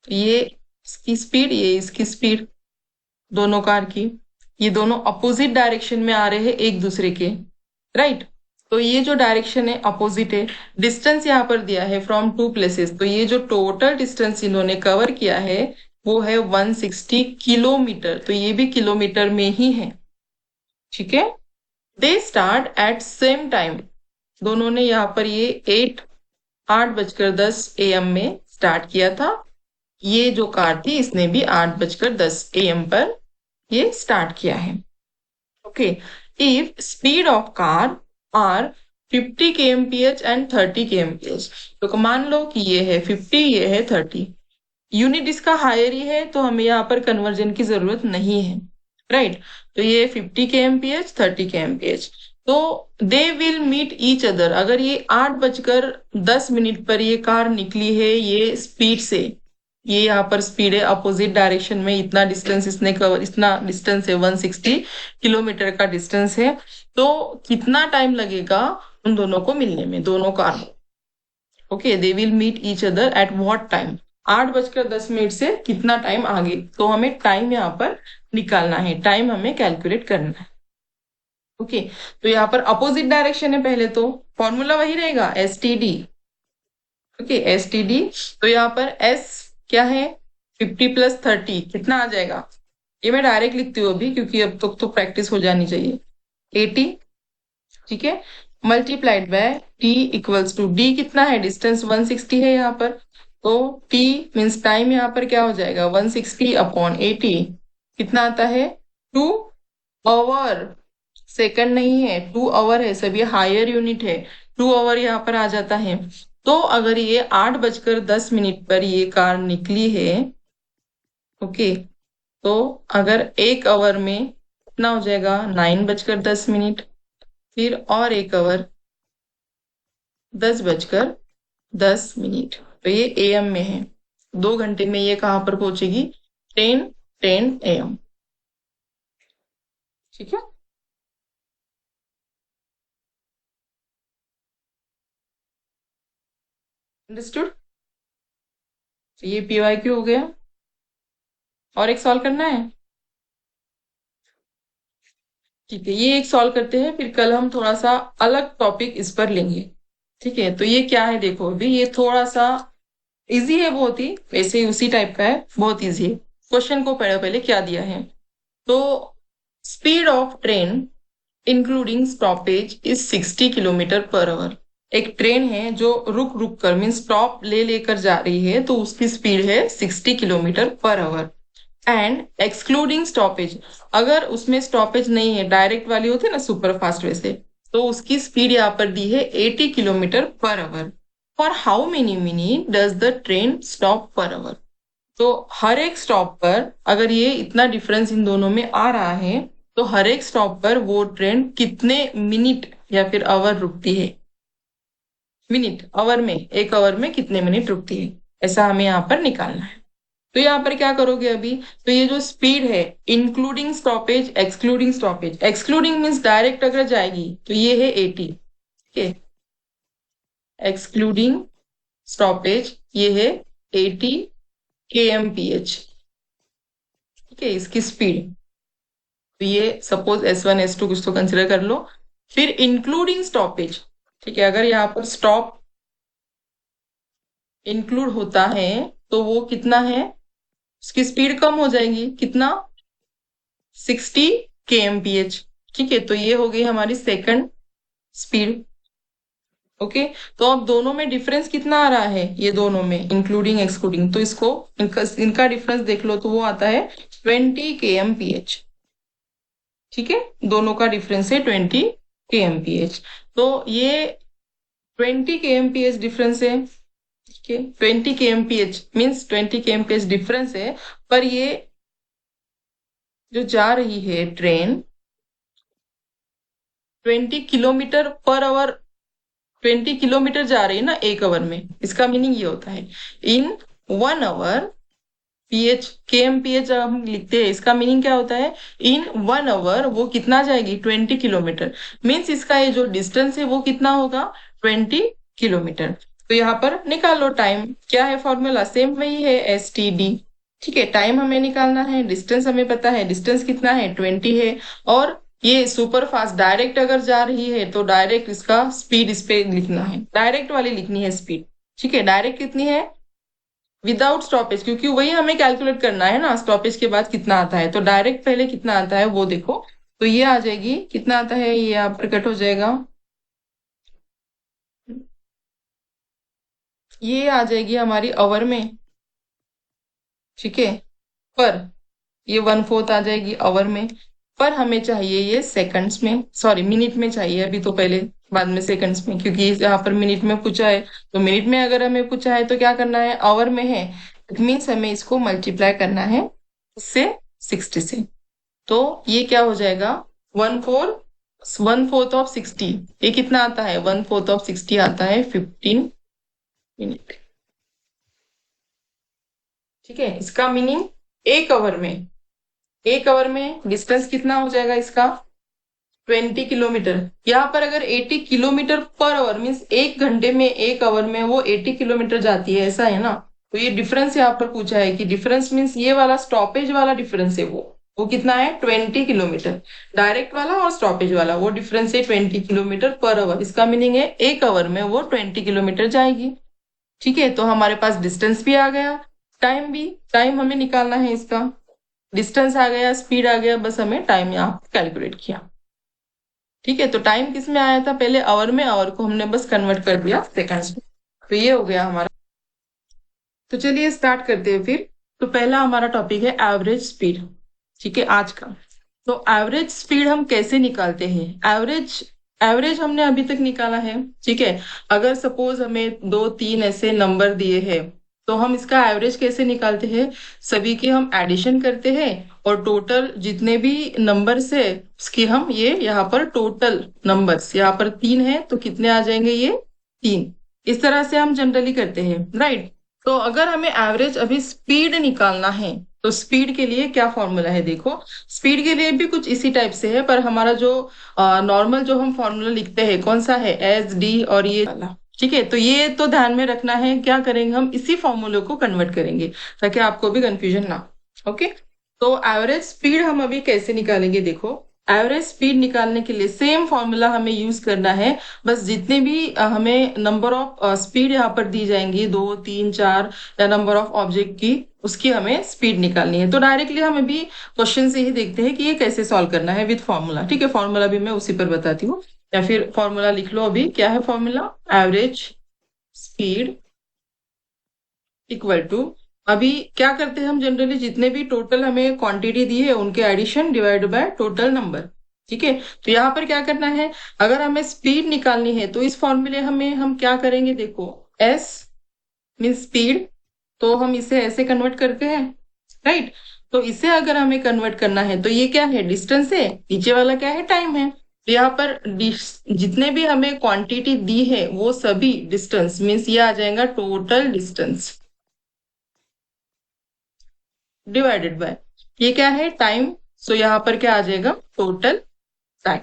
ये इसकी स्पीड, ये इसकी स्पीड, दोनों कार की, ये दोनों अपोजिट डायरेक्शन में आ रहे हैं एक दूसरे के, राइट। तो ये जो डायरेक्शन है अपोजिट है। डिस्टेंस यहाँ पर दिया है फ्रॉम टू प्लेसेस, तो ये जो टोटल डिस्टेंस इन्होंने कवर किया है वो है 160 किलोमीटर, तो ये भी किलोमीटर में ही है। ठीक है, they start at same time, दोनों ने यहाँ पर ये 8:10 AM में स्टार्ट किया था। ये जो कार थी इसने भी 8:10 AM पर ये स्टार्ट किया है। Okay, if speed of car are 50 kmph and 30 kmph, तो मान लो कि ये है 50, ये है 30, यूनिट इसका हायर ही है तो हमें यहाँ पर कन्वर्जन की जरूरत नहीं है, राइट। तो ये 50 kmph 30 kmph, तो they will meet each other. अगर ये 8:10 पर ये कार निकली है ये स्पीड से, ये यहाँ पर स्पीड है अपोजिट डायरेक्शन में, इतना डिस्टेंस इसने कवर, इतना डिस्टेंस है 160 किलोमीटर का डिस्टेंस है, तो कितना टाइम लगेगा उन दोनों को मिलने में, दोनों car. Okay, they will meet each other at what time, 8:10 से कितना टाइम आगे, तो हमें टाइम यहाँ पर निकालना है, टाइम हमें कैलकुलेट करना है। ओके, तो यहाँ पर अपोजिट डायरेक्शन है पहले, तो फॉर्मूला वही रहेगा STD। ओके, STD, तो यहाँ पर S क्या है, 50 + 30 कितना आ जाएगा, ये मैं डायरेक्ट लिखती हूँ अभी क्योंकि अब तक तो प्रैक्टिस हो जानी चाहिए, 80। ठीक है, multiplied by T equals to, D कितना है, डिस्टेंस 160 है यहाँ पर, तो T मीन्स टाइम यहाँ पर क्या हो जाएगा, 160/80 कितना आता है, 2 आवर। सेकंड नहीं है, 2 आवर है, सभी हायर यूनिट है, 2 आवर यहाँ पर आ जाता है। तो अगर ये 8:10 पर ये कार निकली है, ओके, तो अगर 1 आवर में कितना हो जाएगा, 9:10, फिर और 1 आवर 10:10, तो ये AM में है, 2 घंटे में ये कहाँ पर पहुंचेगी, 10:10 AM। ठीक है, अंडरस्टूड। ये PYQ हो गया, और एक सॉल्व करना है। ठीक है, ये एक सॉल्व करते हैं, फिर कल हम थोड़ा सा अलग टॉपिक इस पर लेंगे। ठीक है, तो ये क्या है देखो, अभी ये थोड़ा सा इजी है, बहुत ही वैसे ही उसी टाइप का है, बहुत इजी है। क्वेश्चन को पढ़ो पहले क्या दिया है, तो speed of train including stoppage is 60 km/h। एक ट्रेन है जो रुक रुक कर मीन स्टॉप ले लेकर जा रही है, तो उसकी स्पीड है 60 km/h। एंड एक्सक्लूडिंग स्टॉपेज, अगर उसमें स्टॉपेज नहीं है, डायरेक्ट वाली होती है ना सुपर फास्ट वैसे, तो उसकी स्पीड यहाँ पर दी है 80 km/h। For how many minute does the train stop per hour, तो हर एक स्टॉप पर अगर ये इतना डिफरेंस इन दोनों में आ रहा है, तो हर एक स्टॉप पर वो ट्रेन कितने मिनट या फिर आवर रुकती है, मिनट, आवर में, 1 आवर में कितने मिनट रुकती है, ऐसा हमें यहाँ पर निकालना है। तो यहाँ पर क्या करोगे अभी, तो ये जो स्पीड है including stoppage excluding stoppage, excluding means direct अगर जाएगी तो ये है 80, ठीक है, एक्सक्लूडिंग स्टॉपेज ये है 80 kmph, ठीक है, इसकी स्पीड। तो ये सपोज S1 S2 कुछ तो कंसिडर कर लो। फिर इंक्लूडिंग स्टॉपेज, ठीक है, अगर यहाँ पर स्टॉप इंक्लूड होता है तो वो कितना है, उसकी स्पीड कम हो जाएगी, कितना, 60 kmph। ठीक है, तो ये हो गई हमारी सेकंड स्पीड। ओके, तो अब दोनों में डिफरेंस कितना आ रहा है, ये दोनों में इंक्लूडिंग एक्सक्लूडिंग, तो इसको इनका डिफरेंस देख लो तो वो आता है 20 kmph। ठीक है, दोनों का डिफरेंस है 20 kmph। तो ये 20 kmph डिफरेंस है। ठीक है, 20 kmph मीन्स 20 kmph डिफरेंस है, पर ये जो जा रही है ट्रेन 20 km/h, 20 किलोमीटर जा रही है ना 1 आवर में, इसका मीनिंग ये होता है इन 1 आवर। पीएच KMPH जब हम लिखते हैं, इसका मीनिंग क्या होता है, इन 1 आवर वो कितना जाएगी, 20 किलोमीटर। मीन्स इसका ये जो डिस्टेंस है वो कितना होगा, 20 किलोमीटर। तो यहाँ पर निकाल लो टाइम, क्या है फॉर्मूला, सेम वही है, STD। ठीक है, टाइम हमें निकालना है, डिस्टेंस हमें पता है, डिस्टेंस कितना है, 20 है। और ये सुपर फास्ट डायरेक्ट अगर जा रही है तो डायरेक्ट इसका स्पीड इस पे लिखना है, डायरेक्ट वाली लिखनी है स्पीड। ठीक है, डायरेक्ट कितनी है, विदाउट स्टॉपेज, क्योंकि वही हमें कैलकुलेट करना है ना, स्टॉपेज के बाद कितना आता है, तो डायरेक्ट पहले कितना आता है वो देखो। तो ये आ जाएगी, कितना आता है, ये यहाँ पर कट हो जाएगा, ये आ जाएगी हमारी आवर में। ठीक है, पर ये 1/4 आ जाएगी आवर में। पर हमें चाहिए ये सेकंड्स में, सॉरी मिनट में चाहिए अभी, तो पहले बाद में सेकंड्स में, क्योंकि यहाँ पर मिनट में पूछा है। तो मिनट में अगर हमें पूछा है तो क्या करना है, आवर में है, इट मीन्स हमें इसको मल्टीप्लाई करना है इससे, 60 से। तो ये क्या हो जाएगा, 1/4 ये कितना आता है, 1/4 आता है 15 मिनट। ठीक है, इसका मीनिंग 1 आवर में, 1 आवर में डिस्टेंस कितना हो जाएगा इसका, 20 किलोमीटर। यहाँ पर अगर 80 km/h मीन्स 1 घंटे में, 1 आवर में वो 80 किलोमीटर जाती है, ऐसा है ना। तो ये डिफरेंस यहाँ पर पूछा है कि डिफरेंस मीन्स ये वाला स्टॉपेज वाला डिफरेंस है, वो कितना है, 20 किलोमीटर। डायरेक्ट वाला और स्टॉपेज वाला वो डिफरेंस है 20 km/h। इसका मीनिंग है 1 आवर में वो 20 किलोमीटर जाएगी। ठीक है, तो हमारे पास डिस्टेंस भी आ गया, टाइम भी, टाइम हमें निकालना है इसका, डिस्टेंस आ गया, स्पीड आ गया, बस हमें टाइम यहाँ कैलकुलेट किया। ठीक है, तो टाइम किस में आया था, पहले आवर में, आवर को हमने बस कन्वर्ट कर दिया सेकंड्स में। तो ये हो गया हमारा। तो चलिए स्टार्ट करते हैं फिर। तो पहला हमारा टॉपिक है एवरेज स्पीड। ठीक है, आज का। तो एवरेज स्पीड हम कैसे निकालते हैं, एवरेज, एवरेज हमने अभी तक निकाला है। ठीक है, अगर सपोज हमें 2 3 ऐसे नंबर दिए हैं तो हम इसका एवरेज कैसे निकालते हैं, सभी की हम एडिशन करते हैं और टोटल जितने भी नंबर्स है उसकी हम, ये यहाँ पर टोटल नंबर्स यहाँ पर 3 है तो कितने आ जाएंगे, ये 3। इस तरह से हम जनरली करते हैं, राइट। तो अगर हमें एवरेज अभी स्पीड निकालना है तो स्पीड के लिए क्या फॉर्मूला है, देखो स्पीड के लिए भी कुछ इसी टाइप से है, पर हमारा जो नॉर्मल जो हम फॉर्मूला लिखते हैं कौन सा है, SD और ये वाला। ठीक है, तो ये तो ध्यान में रखना है, क्या करेंगे हम इसी फॉर्मूले को कन्वर्ट करेंगे ताकि आपको भी कंफ्यूजन ना। ओके, तो एवरेज स्पीड हम अभी कैसे निकालेंगे, देखो एवरेज स्पीड निकालने के लिए सेम फॉर्मूला हमें यूज करना है। बस जितने भी हमें नंबर ऑफ स्पीड यहाँ पर दी जाएंगी, 2 3 4 या नंबर ऑफ ऑब्जेक्ट की, उसकी हमें स्पीड निकालनी है। तो डायरेक्टली हम अभी क्वेश्चन से ही देखते हैं कि ये कैसे सॉल्व करना है विद फॉर्मूला। ठीक है, फॉर्मूला भी मैं उसी पर बताती हूँ, या फिर फॉर्मूला लिख लो अभी, क्या है formula, average speed equal to, अभी क्या करते हैं हम जनरली, जितने भी टोटल हमें क्वांटिटी दी है उनके addition divide by total number. ठीक है, तो यहाँ पर क्या करना है, अगर हमें स्पीड निकालनी है तो इस फॉर्मूले हमें हम क्या करेंगे, देखो S मीन स्पीड, तो हम इसे ऐसे कन्वर्ट करते हैं, राइट। तो इसे अगर हमें कन्वर्ट करना है तो ये क्या है, डिस्टेंस है, नीचे वाला क्या है, टाइम है। तो यहाँ पर जितने भी हमें क्वांटिटी दी है वो सभी डिस्टेंस मीन्स ये आ जाएगा टोटल डिस्टेंस डिवाइडेड बाय, ये क्या है, टाइम। सो यहाँ पर क्या आ जाएगा, टोटल टाइम।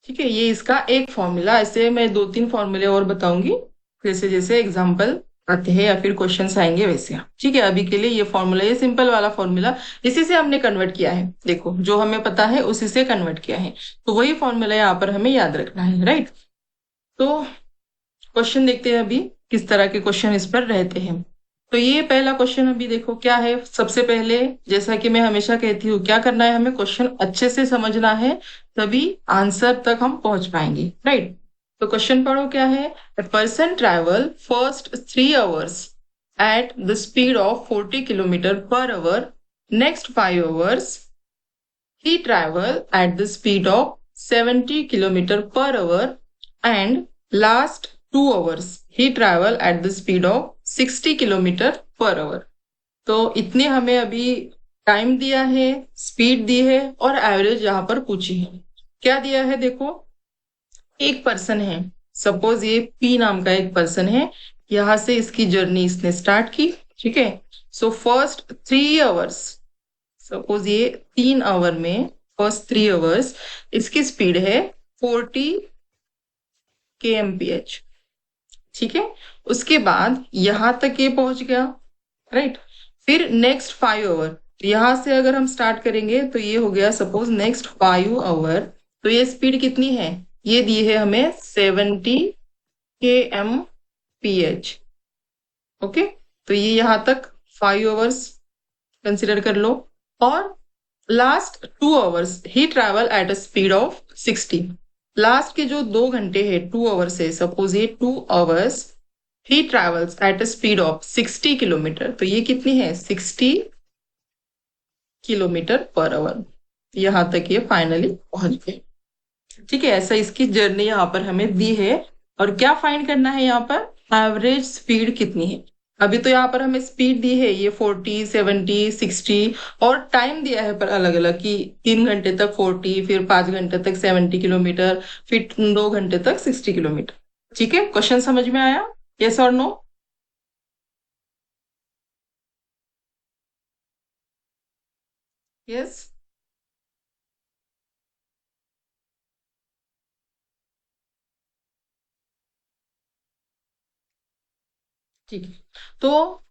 ठीक है, ये इसका एक फॉर्मूला, ऐसे मैं 2 3 फॉर्मूले और बताऊंगी जैसे जैसे एग्जाम्पल आते हैं या फिर क्वेश्चंस आएंगे वैसे। ठीक है, अभी के लिए ये फॉर्मूला, ये सिंपल वाला फॉर्मूला, इसी से हमने कन्वर्ट किया है। देखो जो हमें पता है उसी से कन्वर्ट किया है, तो वही फॉर्मूला यहाँ पर हमें याद रखना है, राइट। तो क्वेश्चन देखते हैं अभी किस तरह के क्वेश्चन इस पर रहते हैं। तो ये पहला क्वेश्चन अभी देखो क्या है। सबसे पहले जैसा कि मैं हमेशा कहती हूँ, क्या करना है, हमें क्वेश्चन अच्छे से समझना है, तभी आंसर तक हम पहुंच पाएंगे, राइट। तो क्वेश्चन पढ़ो क्या है। A person travel first 3 hours at the speed of 40 km/h. Next 5 hours he travel at the speed of 70 km/h, and last 2 hours he travel at the speed of 60 km/h. तो इतने हमें अभी time दिया है, speed दी है और average यहाँ पर पूछी है। क्या दिया है देखो, एक पर्सन है, सपोज ये पी नाम का एक पर्सन है, यहां से इसकी जर्नी इसने स्टार्ट की। ठीक है, सो फर्स्ट 3 hours, सपोज ये 3 hour में फर्स्ट 3 hours इसकी स्पीड है 40 kmph। ठीक है, उसके बाद यहां तक ये पहुंच गया, राइट। फिर नेक्स्ट 5 hour, यहां से अगर हम स्टार्ट करेंगे तो ये हो गया सपोज नेक्स्ट 5 hour, तो ये स्पीड कितनी है, ये दी है हमें 70 kmph। ओके, तो ये यहां तक 5 hours कंसिडर कर लो। और last 2 hours he travel at a speed of 60। Last के जो 2 घंटे है, 2 hours है, सपोज ये 2 hours he travels eight a speed of 60 km, तो ये कितनी है 60 km/h। यहां तक ये फाइनली पहुंच गए। ठीक है, ऐसा इसकी जर्नी यहाँ पर हमें दी है। और क्या फाइंड करना है यहाँ पर, एवरेज स्पीड कितनी है। अभी तो यहाँ पर हमें स्पीड दी है ये 40, 70, 60, और टाइम दिया है पर अलग अलग कि 3 घंटे तक 40, फिर 5 घंटे तक 70 km, फिर 2 घंटे तक 60 km। ठीक है, क्वेश्चन समझ में आया, यस और नो। यस, ठीक है। तो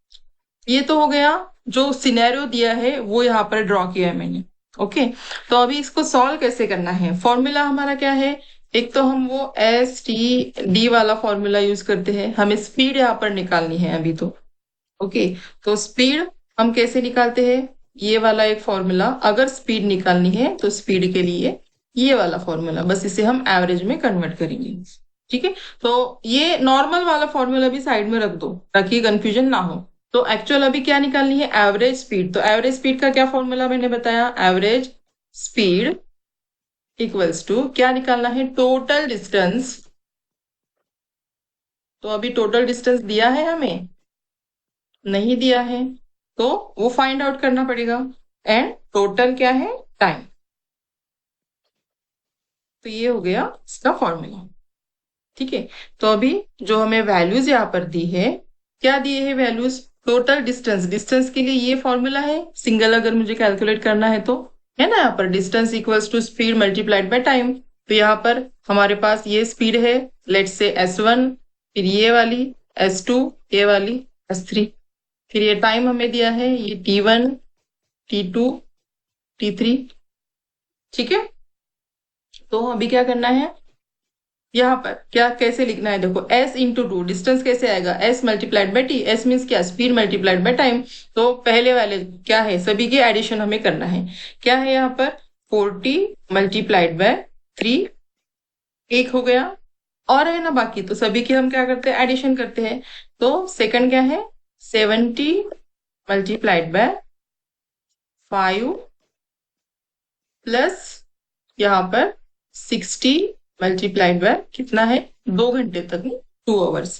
ये तो हो गया, जो सिनेरियो दिया है वो यहाँ पर ड्रॉ किया है मैंने। ओके, तो अभी इसको सॉल्व कैसे करना है। फॉर्मूला हमारा क्या है, एक तो हम वो एस टी डी वाला फॉर्मूला यूज करते हैं, हमें स्पीड यहाँ पर निकालनी है अभी तो। ओके, तो स्पीड हम कैसे निकालते हैं, ये वाला एक फॉर्मूला, अगर स्पीड निकालनी है तो स्पीड के लिए ये वाला फॉर्मूला, बस इसे हम एवरेज में कन्वर्ट करेंगे। ठीक है, तो ये नॉर्मल वाला फॉर्मूला भी साइड में रख दो ताकि कंफ्यूजन ना हो। तो एक्चुअल अभी क्या निकालनी है, एवरेज स्पीड। तो एवरेज स्पीड का क्या फॉर्मूला मैंने बताया, एवरेज स्पीड इक्वल्स टू क्या निकालना है, टोटल डिस्टेंस। तो अभी टोटल डिस्टेंस दिया है हमें, नहीं दिया है, तो वो फाइंड आउट करना पड़ेगा। एंड टोटल क्या है, टाइम। तो ये हो गया इसका फॉर्मूला। ठीक है, तो अभी जो हमें वैल्यूज यहाँ पर दी है, क्या दिए है वैल्यूज, टोटल डिस्टेंस, डिस्टेंस के लिए ये फॉर्मूला है, सिंगल अगर मुझे कैलकुलेट करना है तो, है ना, यहाँ पर distance equals to speed multiplied by time. तो यहाँ पर हमारे पास ये स्पीड है, लेट्स से S1, फिर ये वाली S2, ये वाली S3, फिर ये टाइम हमें दिया है ये T1, T2, T3। ठीक है, तो अभी क्या करना है, यहाँ पर क्या कैसे लिखना है देखो, S × 2, डिस्टेंस कैसे आएगा, S multiplied by T, S means क्या, स्पीड मल्टीप्लाइड बाई टाइम। तो पहले वाले क्या है, सभी की एडिशन हमें करना है। क्या है यहाँ पर 40 × 3 एक हो गया, और है ना बाकी, तो सभी की हम क्या करते हैं, एडिशन करते हैं। तो सेकंड क्या है, 70 × 5 प्लस यहाँ पर 60 × कितना है, 2 घंटे तक, 2 hours।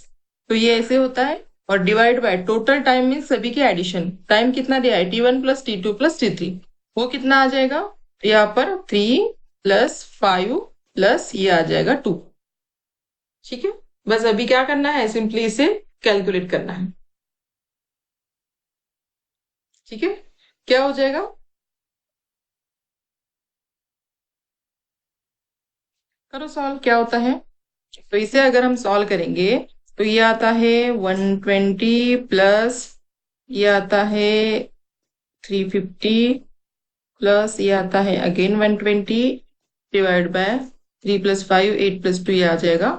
तो ये ऐसे होता है, और divide by total time mean सभी के एडिशन। टाइम कितना दिया है, T1 + T2 + T3, वो कितना आ जाएगा, यहाँ पर 3 + 5 प्लस ये आ जाएगा 2। ठीक है, बस अभी क्या करना है, सिंपली इसे कैलकुलेट करना है। ठीक है, क्या हो जाएगा, करो सॉल्व, क्या होता है। तो इसे अगर हम सॉल्व करेंगे तो ये आता है 120 प्लस ये आता है 350 प्लस ये आता है again 120 divide by 3 plus 5 8 plus 2 ये आ जाएगा।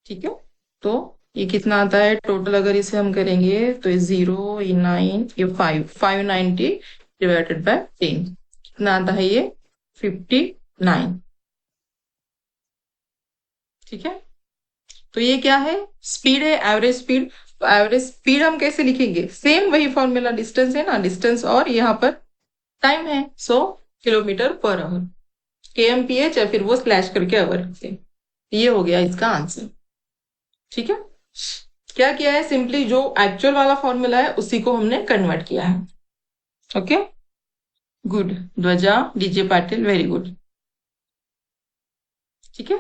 ठीक है, तो ये कितना आता है टोटल, अगर इसे हम करेंगे तो ये 0 ये 9 ये 590 डिवाइडेड बाय 10 कितना आता है ये 59। ठीक है, तो ये क्या है स्पीड है, एवरेज स्पीड। तो एवरेज स्पीड हम कैसे लिखेंगे, सेम वही फॉर्मूला, डिस्टेंस है ना, डिस्टेंस और यहाँ पर टाइम है 100 किलोमीटर पर आवर, kmph या फिर वो स्लैश करके आवर से। ये हो गया इसका आंसर। ठीक है, क्या किया है, सिंपली जो एक्चुअल वाला फॉर्मूला है उसी को हमने कन्वर्ट किया है। ओके, गुड ध्वजा, डीजे पाटिल, वेरी गुड। ठीक है,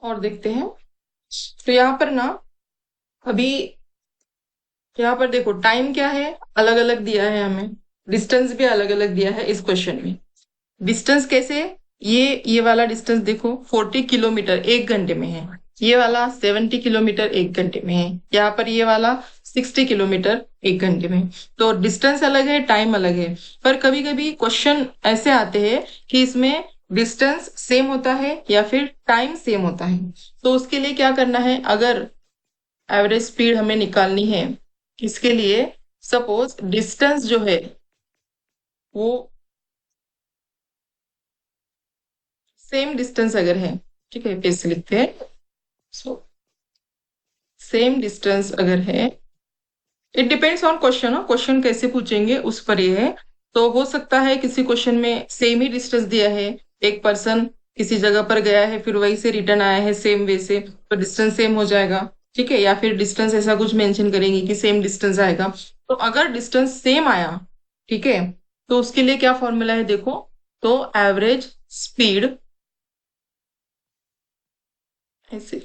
और देखते हैं। तो यहाँ पर ना अभी यहाँ पर देखो टाइम क्या है, अलग अलग दिया है हमें, डिस्टेंस भी अलग अलग दिया है इस क्वेश्चन में। डिस्टेंस कैसे, ये वाला डिस्टेंस देखो 40 किलोमीटर 1 घंटे में है, ये वाला 70 किलोमीटर 1 घंटे में है, यहाँ पर ये वाला 60 किलोमीटर 1 घंटे में। तो डिस्टेंस अलग है, टाइम अलग है। पर कभी कभी क्वेश्चन ऐसे आते हैं कि इसमें डिस्टेंस सेम होता है या फिर टाइम सेम होता है। तो उसके लिए क्या करना है, अगर एवरेज स्पीड हमें निकालनी है, इसके लिए सपोज डिस्टेंस जो है वो सेम डिस्टेंस अगर है, ठीक है फिर से लिखते हैं। सो सेम डिस्टेंस अगर है, it depends on question, question कैसे पूछेंगे उस पर ये है। तो हो सकता है किसी क्वेश्चन में सेम ही डिस्टेंस दिया है, एक पर्सन किसी जगह पर गया है फिर वहीं से रिटर्न आया है सेम वे से, तो डिस्टेंस सेम हो जाएगा। ठीक है, या फिर डिस्टेंस ऐसा कुछ मेंशन करेंगे कि सेम डिस्टेंस आएगा। तो अगर डिस्टेंस सेम आया, ठीक है, तो उसके लिए क्या फॉर्मूला है देखो, तो एवरेज स्पीड ऐसे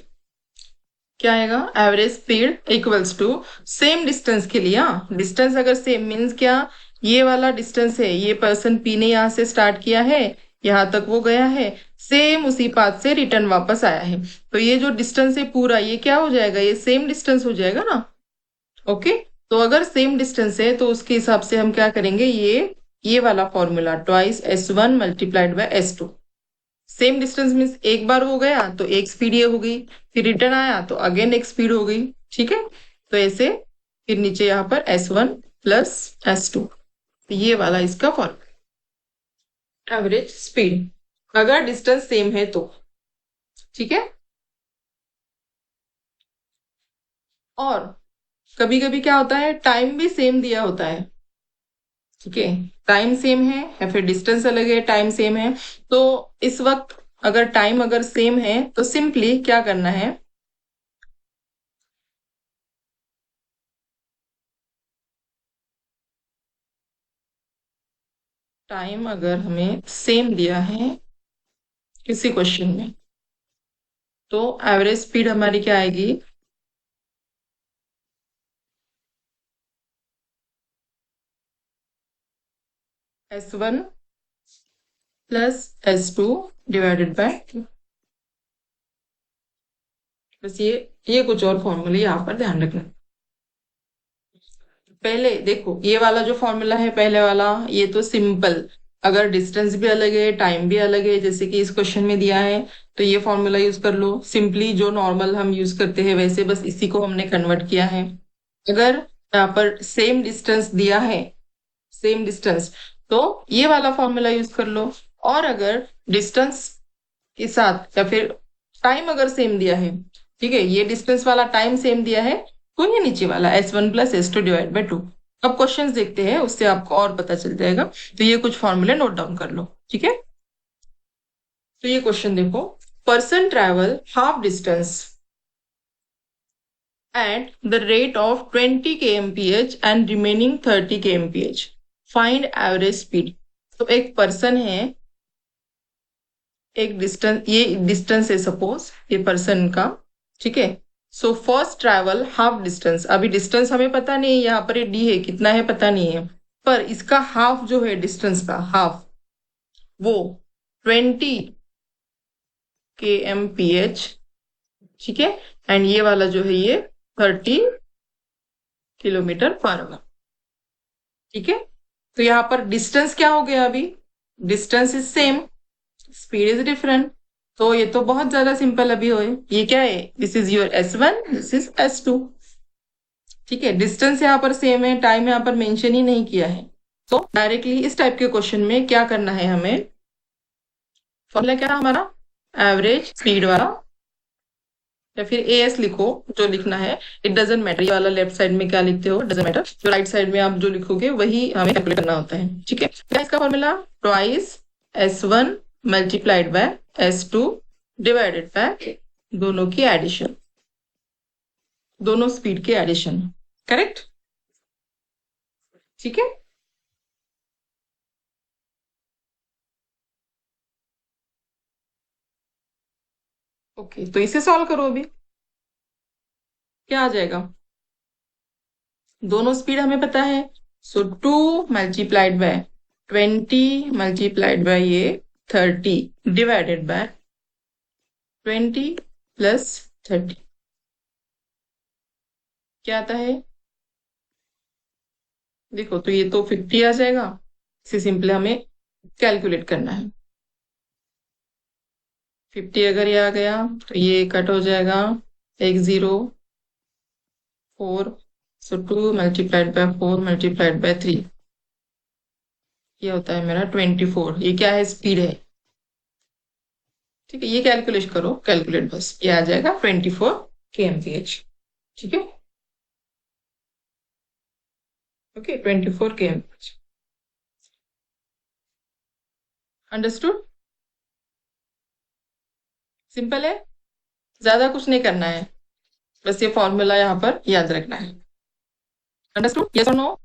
क्या आएगा, average speed equals to same distance के लिए, डिस्टेंस अगर सेम मीन्स क्या, ये वाला डिस्टेंस है, ये पर्सन पी ने यहाँ से स्टार्ट किया है, यहाँ तक वो गया है, सेम उसी पाथ से रिटर्न वापस आया है, तो ये जो डिस्टेंस है पूरा ये क्या हो जाएगा, ये सेम डिस्टेंस हो जाएगा ना। ओके, तो अगर सेम डिस्टेंस है तो उसके हिसाब से हम क्या करेंगे, ये वाला formula twice S1 multiplied by S2। Same distance means एक बार हो गया तो एक स्पीड ये हो गई, फिर रिटर्न आया तो अगेन एक स्पीड हो गई। ठीक है, तो ऐसे फिर नीचे यहाँ पर S1 प्लस S2, तो ये वाला इसका फॉर्मूला एवरेज स्पीड, अगर डिस्टेंस सेम है तो। ठीक है, और कभी कभी क्या होता है टाइम भी सेम दिया होता है। ठीक है, टाइम सेम है या फिर डिस्टेंस अलग है, टाइम सेम है, तो इस वक्त अगर टाइम अगर सेम है तो सिंपली क्या करना है, टाइम अगर हमें सेम दिया है किसी क्वेश्चन में, तो एवरेज स्पीड हमारी क्या आएगी, S1 plus S2 divided by, बस ये कुछ और फॉर्मूले यहाँ पर ध्यान रखना। पहले देखो ये वाला जो फॉर्मूला है पहले वाला, ये तो सिंपल, अगर डिस्टेंस भी अलग है टाइम भी अलग है जैसे कि इस क्वेश्चन में दिया है, तो ये फॉर्मूला यूज कर लो, सिंपली जो नॉर्मल हम यूज करते हैं वैसे, बस इसी को हमने कन्वर्ट किया है। अगर यहाँ पर सेम डिस्टेंस दिया है, सेम डिस्टेंस, तो ये वाला फॉर्मूला यूज कर लो। और अगर डिस्टेंस के साथ या फिर टाइम अगर सेम दिया है, ठीक है, ये डिस्टेंस वाला टाइम सेम दिया है, तो ये नीचे वाला S1 plus S2 divide by 2। अब क्वेश्चंस देखते हैं, उससे आपको और पता चल जाएगा। तो ये कुछ फॉर्मूले नोट डाउन कर लो। ठीक है, तो ये क्वेश्चन देखो, person travel half distance at the rate of 20 kmph and remaining 30 kmph. Find average speed. तो एक पर्सन है, एक डिस्टेंस, ये डिस्टेंस है सपोज ये पर्सन का। ठीक है, so first travel half distance, अभी डिस्टेंस हमें पता नहीं है, यहाँ पर ये डी है कितना है पता नहीं है, पर इसका हाफ जो है डिस्टेंस का हाफ, वो 20 kmph, ठीक है। एंड ये वाला जो है ये 30 km/h, ठीक है। तो यहाँ पर डिस्टेंस क्या हो गया अभी, distance is same, speed is different. तो ये तो बहुत ज्यादा सिंपल अभी हो, ये क्या है, this is your S1, this is S2, ठीक है। डिस्टेंस यहाँ पर सेम है, टाइम यहाँ पर मेंशन ही नहीं किया है। तो डायरेक्टली इस टाइप के क्वेश्चन में क्या करना है हमें, फॉर्मूला क्या है हमारा, एवरेज स्पीड वाला, या फिर AS लिखो जो लिखना है, इट डजेंट मैटर ये वाला लेफ्ट साइड में क्या लिखते हो डजेंट मैटर, जो राइट साइड में आप जो लिखोगे वही हमें कैलकुलेट करना होता है, ठीक है। क्या इसका formula, twice S1 multiplied by S2 divided by दोनों की एडिशन, दोनों स्पीड के एडिशन, करेक्ट, ठीक है। ओके, तो इसे सॉल्व करो अभी, क्या आ जाएगा, दोनों स्पीड हमें पता है, सो 2 मल्टीप्लाइड बाय 20 मल्टीप्लाइड बाय ये 30 डिवाइडेड बाय 20 + 30, क्या आता है, देखो तो ये तो 50 आ जाएगा, इसे सिंपली हमें कैलकुलेट करना है। 50 अगर ये आ गया तो ये कट हो जाएगा, एक 0, 4, सो 2 मल्टीप्लाइड बाय 4 मल्टीप्लाइड बाय 3, ये होता है मेरा 24, ये क्या है, स्पीड है, ठीक है। ये कैलकुलेट करो, कैलकुलेट बस, ये आ जाएगा 24 kmph, ठीक है। ओके, 24 kmph, अंडरस्टूड, सिंपल है, ज्यादा कुछ नहीं करना है, बस ये फॉर्मूला यहाँ पर याद रखना है, अंडरस्टूड, यस और नो।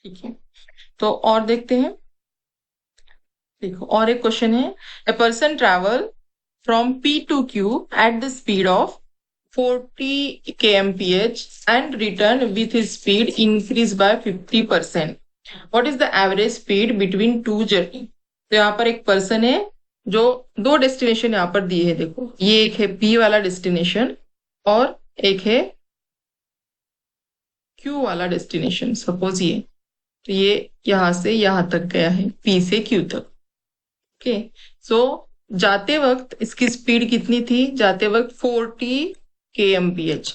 ठीक है, तो और देखते हैं, देखो और एक क्वेश्चन है, a person travel from P to Q at the speed of 40 kmph and return with his speed increased by 50%. What is the average speed between two journey? तो यहाँ पर एक पर्सन है जो दो डेस्टिनेशन यहाँ पर दिए है, देखो ये एक है P वाला डेस्टिनेशन और एक है Q वाला डेस्टिनेशन, सपोज ये, तो ये यहाँ से यहाँ तक गया है, P से Q तक, ओके। सो जाते वक्त इसकी स्पीड कितनी थी, जाते वक्त 40 kmph,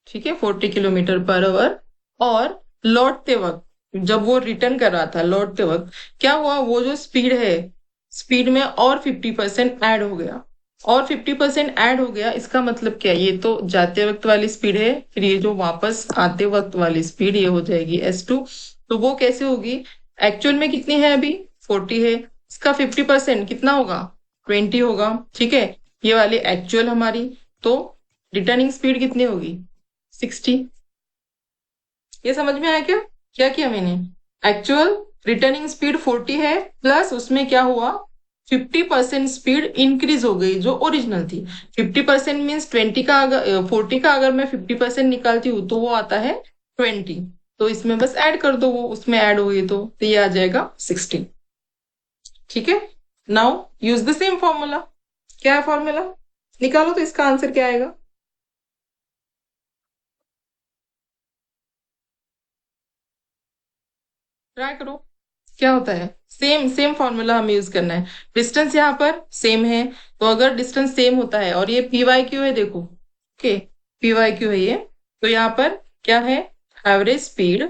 ठीक है, 40 km/h। और लौटते वक्त जब वो रिटर्न कर रहा था, लौटते वक्त क्या हुआ, वो जो स्पीड है, स्पीड में और 50% ऐड हो गया, और 50% ऐड हो गया, इसका मतलब क्या है, ये तो जाते वक्त वाली स्पीड है, फिर ये जो वापस आते वक्त वाली स्पीड ये हो जाएगी S2। तो वो कैसे होगी, एक्चुअल में कितनी है अभी 40 है, इसका 50% कितना होगा, 20 होगा, ठीक है। ये वाली एक्चुअल हमारी, तो रिटर्निंग स्पीड कितनी होगी, 60। ये समझ में आया क्या, क्या किया मैंने, एक्चुअल रिटर्निंग स्पीड 40 है, प्लस उसमें क्या हुआ, 50% स्पीड इंक्रीज हो गई जो ओरिजिनल थी। 50% मीन्स 20 का, अगर 40 का अगर मैं 50% निकालती हूँ तो वो आता है 20, तो इसमें बस ऐड कर दो, वो उसमें ऐड हो गई तो ये आ जाएगा 60, ठीक है। Now use the same formula, क्या है फॉर्मूला, निकालो तो इसका आंसर क्या आएगा, ट्राई करो, क्या होता है, सेम सेम फॉर्मूला हमें यूज करना है, डिस्टेंस यहाँ पर सेम है, तो अगर डिस्टेंस सेम होता है और ये PYQ है, देखो ओके, PYQ है ये, तो यहाँ पर क्या है, एवरेज स्पीड,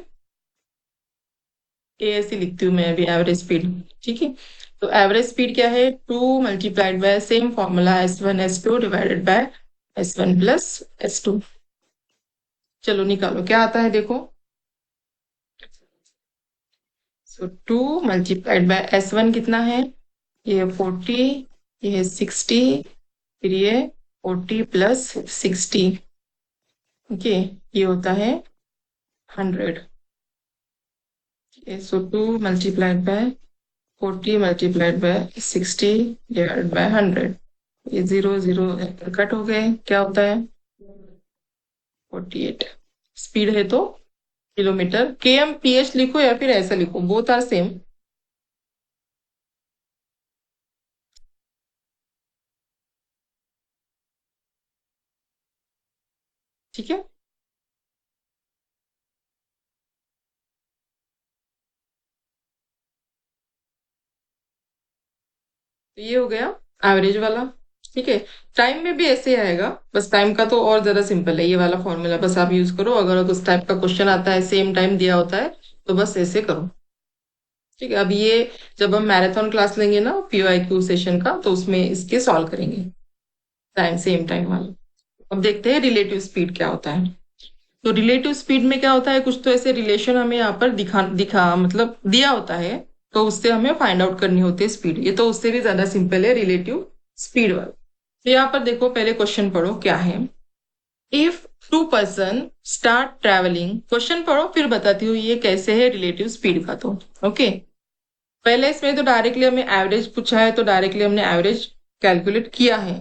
ASC लिखती हूँ मैं अभी, एवरेज स्पीड, ठीक है। तो एवरेज स्पीड क्या है, 2 multiplied by same formula S1 S2 divided by S1 + S2, चलो निकालो क्या आता है, देखो सो 2 मल्टीप्लाइड बाय S1 कितना है, ये 40, ये 60, फिर ये 40 + 60, ओके, ये होता है 100, सो 2 multiplied by 40 multiplied by 60 divided by 100, ये 0 0 कट हो गए, क्या होता है 48। स्पीड है तो किलोमीटर, kmph लिखो या फिर ऐसा लिखो, बोथ आर सेम। ठीक है, तो ये हो गया एवरेज वाला। ठीक है, टाइम में भी ऐसे ही आएगा, बस टाइम का तो और ज्यादा सिंपल है, ये वाला फॉर्मूला बस आप यूज करो। अगर उस टाइप का क्वेश्चन आता है, सेम टाइम दिया होता है, तो बस ऐसे करो। ठीक है, अब ये जब हम मैराथन क्लास लेंगे ना PYQ सेशन का, तो उसमें इसके सॉल्व करेंगे, टाइम सेम टाइम वाला। अब देखते हैं रिलेटिव स्पीड क्या होता है। तो रिलेटिव स्पीड में क्या होता है, कुछ तो ऐसे रिलेशन हमें यहाँ पर दिखा दिखा मतलब दिया होता है, तो उससे हमें फाइंड आउट करनी होती है स्पीड। ये तो उससे भी ज्यादा सिंपल है रिलेटिव स्पीड वाला। तो यहाँ पर देखो, पहले क्वेश्चन पढ़ो क्या है। If two person start travelling, question पढ़ो फिर बताती हूँ ये कैसे है रिलेटिव स्पीड का। तो ओके, पहले इसमें तो डायरेक्टली हमें एवरेज पूछा है, तो डायरेक्टली हमने एवरेज कैलकुलेट किया है।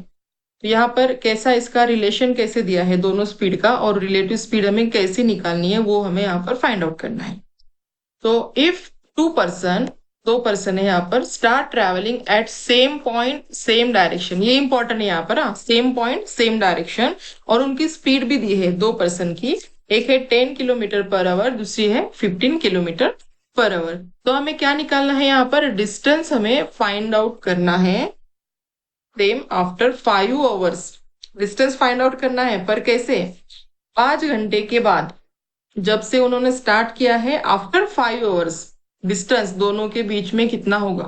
तो यहाँ पर कैसा इसका रिलेशन कैसे दिया है दोनों स्पीड का, और रिलेटिव स्पीड हमें कैसे निकालनी है वो हमें यहाँ पर फाइंड आउट करना है। तो इफ टू पर्सन, दो पर्सन है यहाँ पर, start travelling at same point same direction, ये इंपॉर्टेंट है यहाँ पर, हाँ, सेम पॉइंट सेम डायरेक्शन, और उनकी स्पीड भी दी है दो पर्सन की, एक है 10 किलोमीटर पर आवर, दूसरी है 15 किलोमीटर पर आवर। तो हमें क्या निकालना है यहाँ पर, डिस्टेंस हमें फाइंड आउट करना है same after 5 hours. Distance find out करना है, पर कैसे, 5 घंटे के बाद, जब से उन्होंने स्टार्ट किया है, आफ्टर 5 आवर्स डिस्टेंस दोनों के बीच में कितना होगा,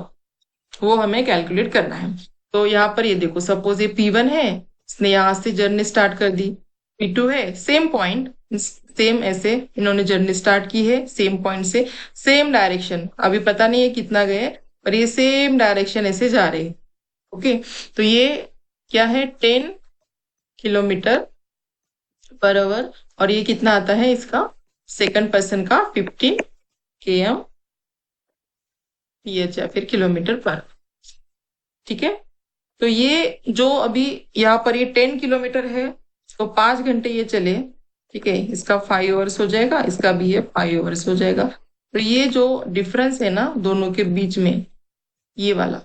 वो हमें कैलकुलेट करना है। तो यहाँ पर ये देखो, सपोज ये P1 है, इसने यहाँ से जर्नी स्टार्ट कर दी। P2 है, सेम पॉइंट, सेम ऐसे इन्होंने जर्नी स्टार्ट की है सेम पॉइंट से, सेम डायरेक्शन, अभी पता नहीं है कितना गए, पर ये सेम डायरेक्शन ऐसे जा रहे हैं। ओके, तो ये क्या है, 10 किलोमीटर पर आवर, और ये कितना आता है इसका सेकंड पर्सन का 15 kmph या फिर किलोमीटर पर। ठीक है, तो ये जो अभी यहाँ पर ये 10 किलोमीटर है, तो 5 घंटे ये चले। ठीक है, इसका 5 आवर्स हो जाएगा, इसका भी ये 5 आवर्स हो जाएगा। तो ये जो डिफरेंस है ना दोनों के बीच में, ये वाला,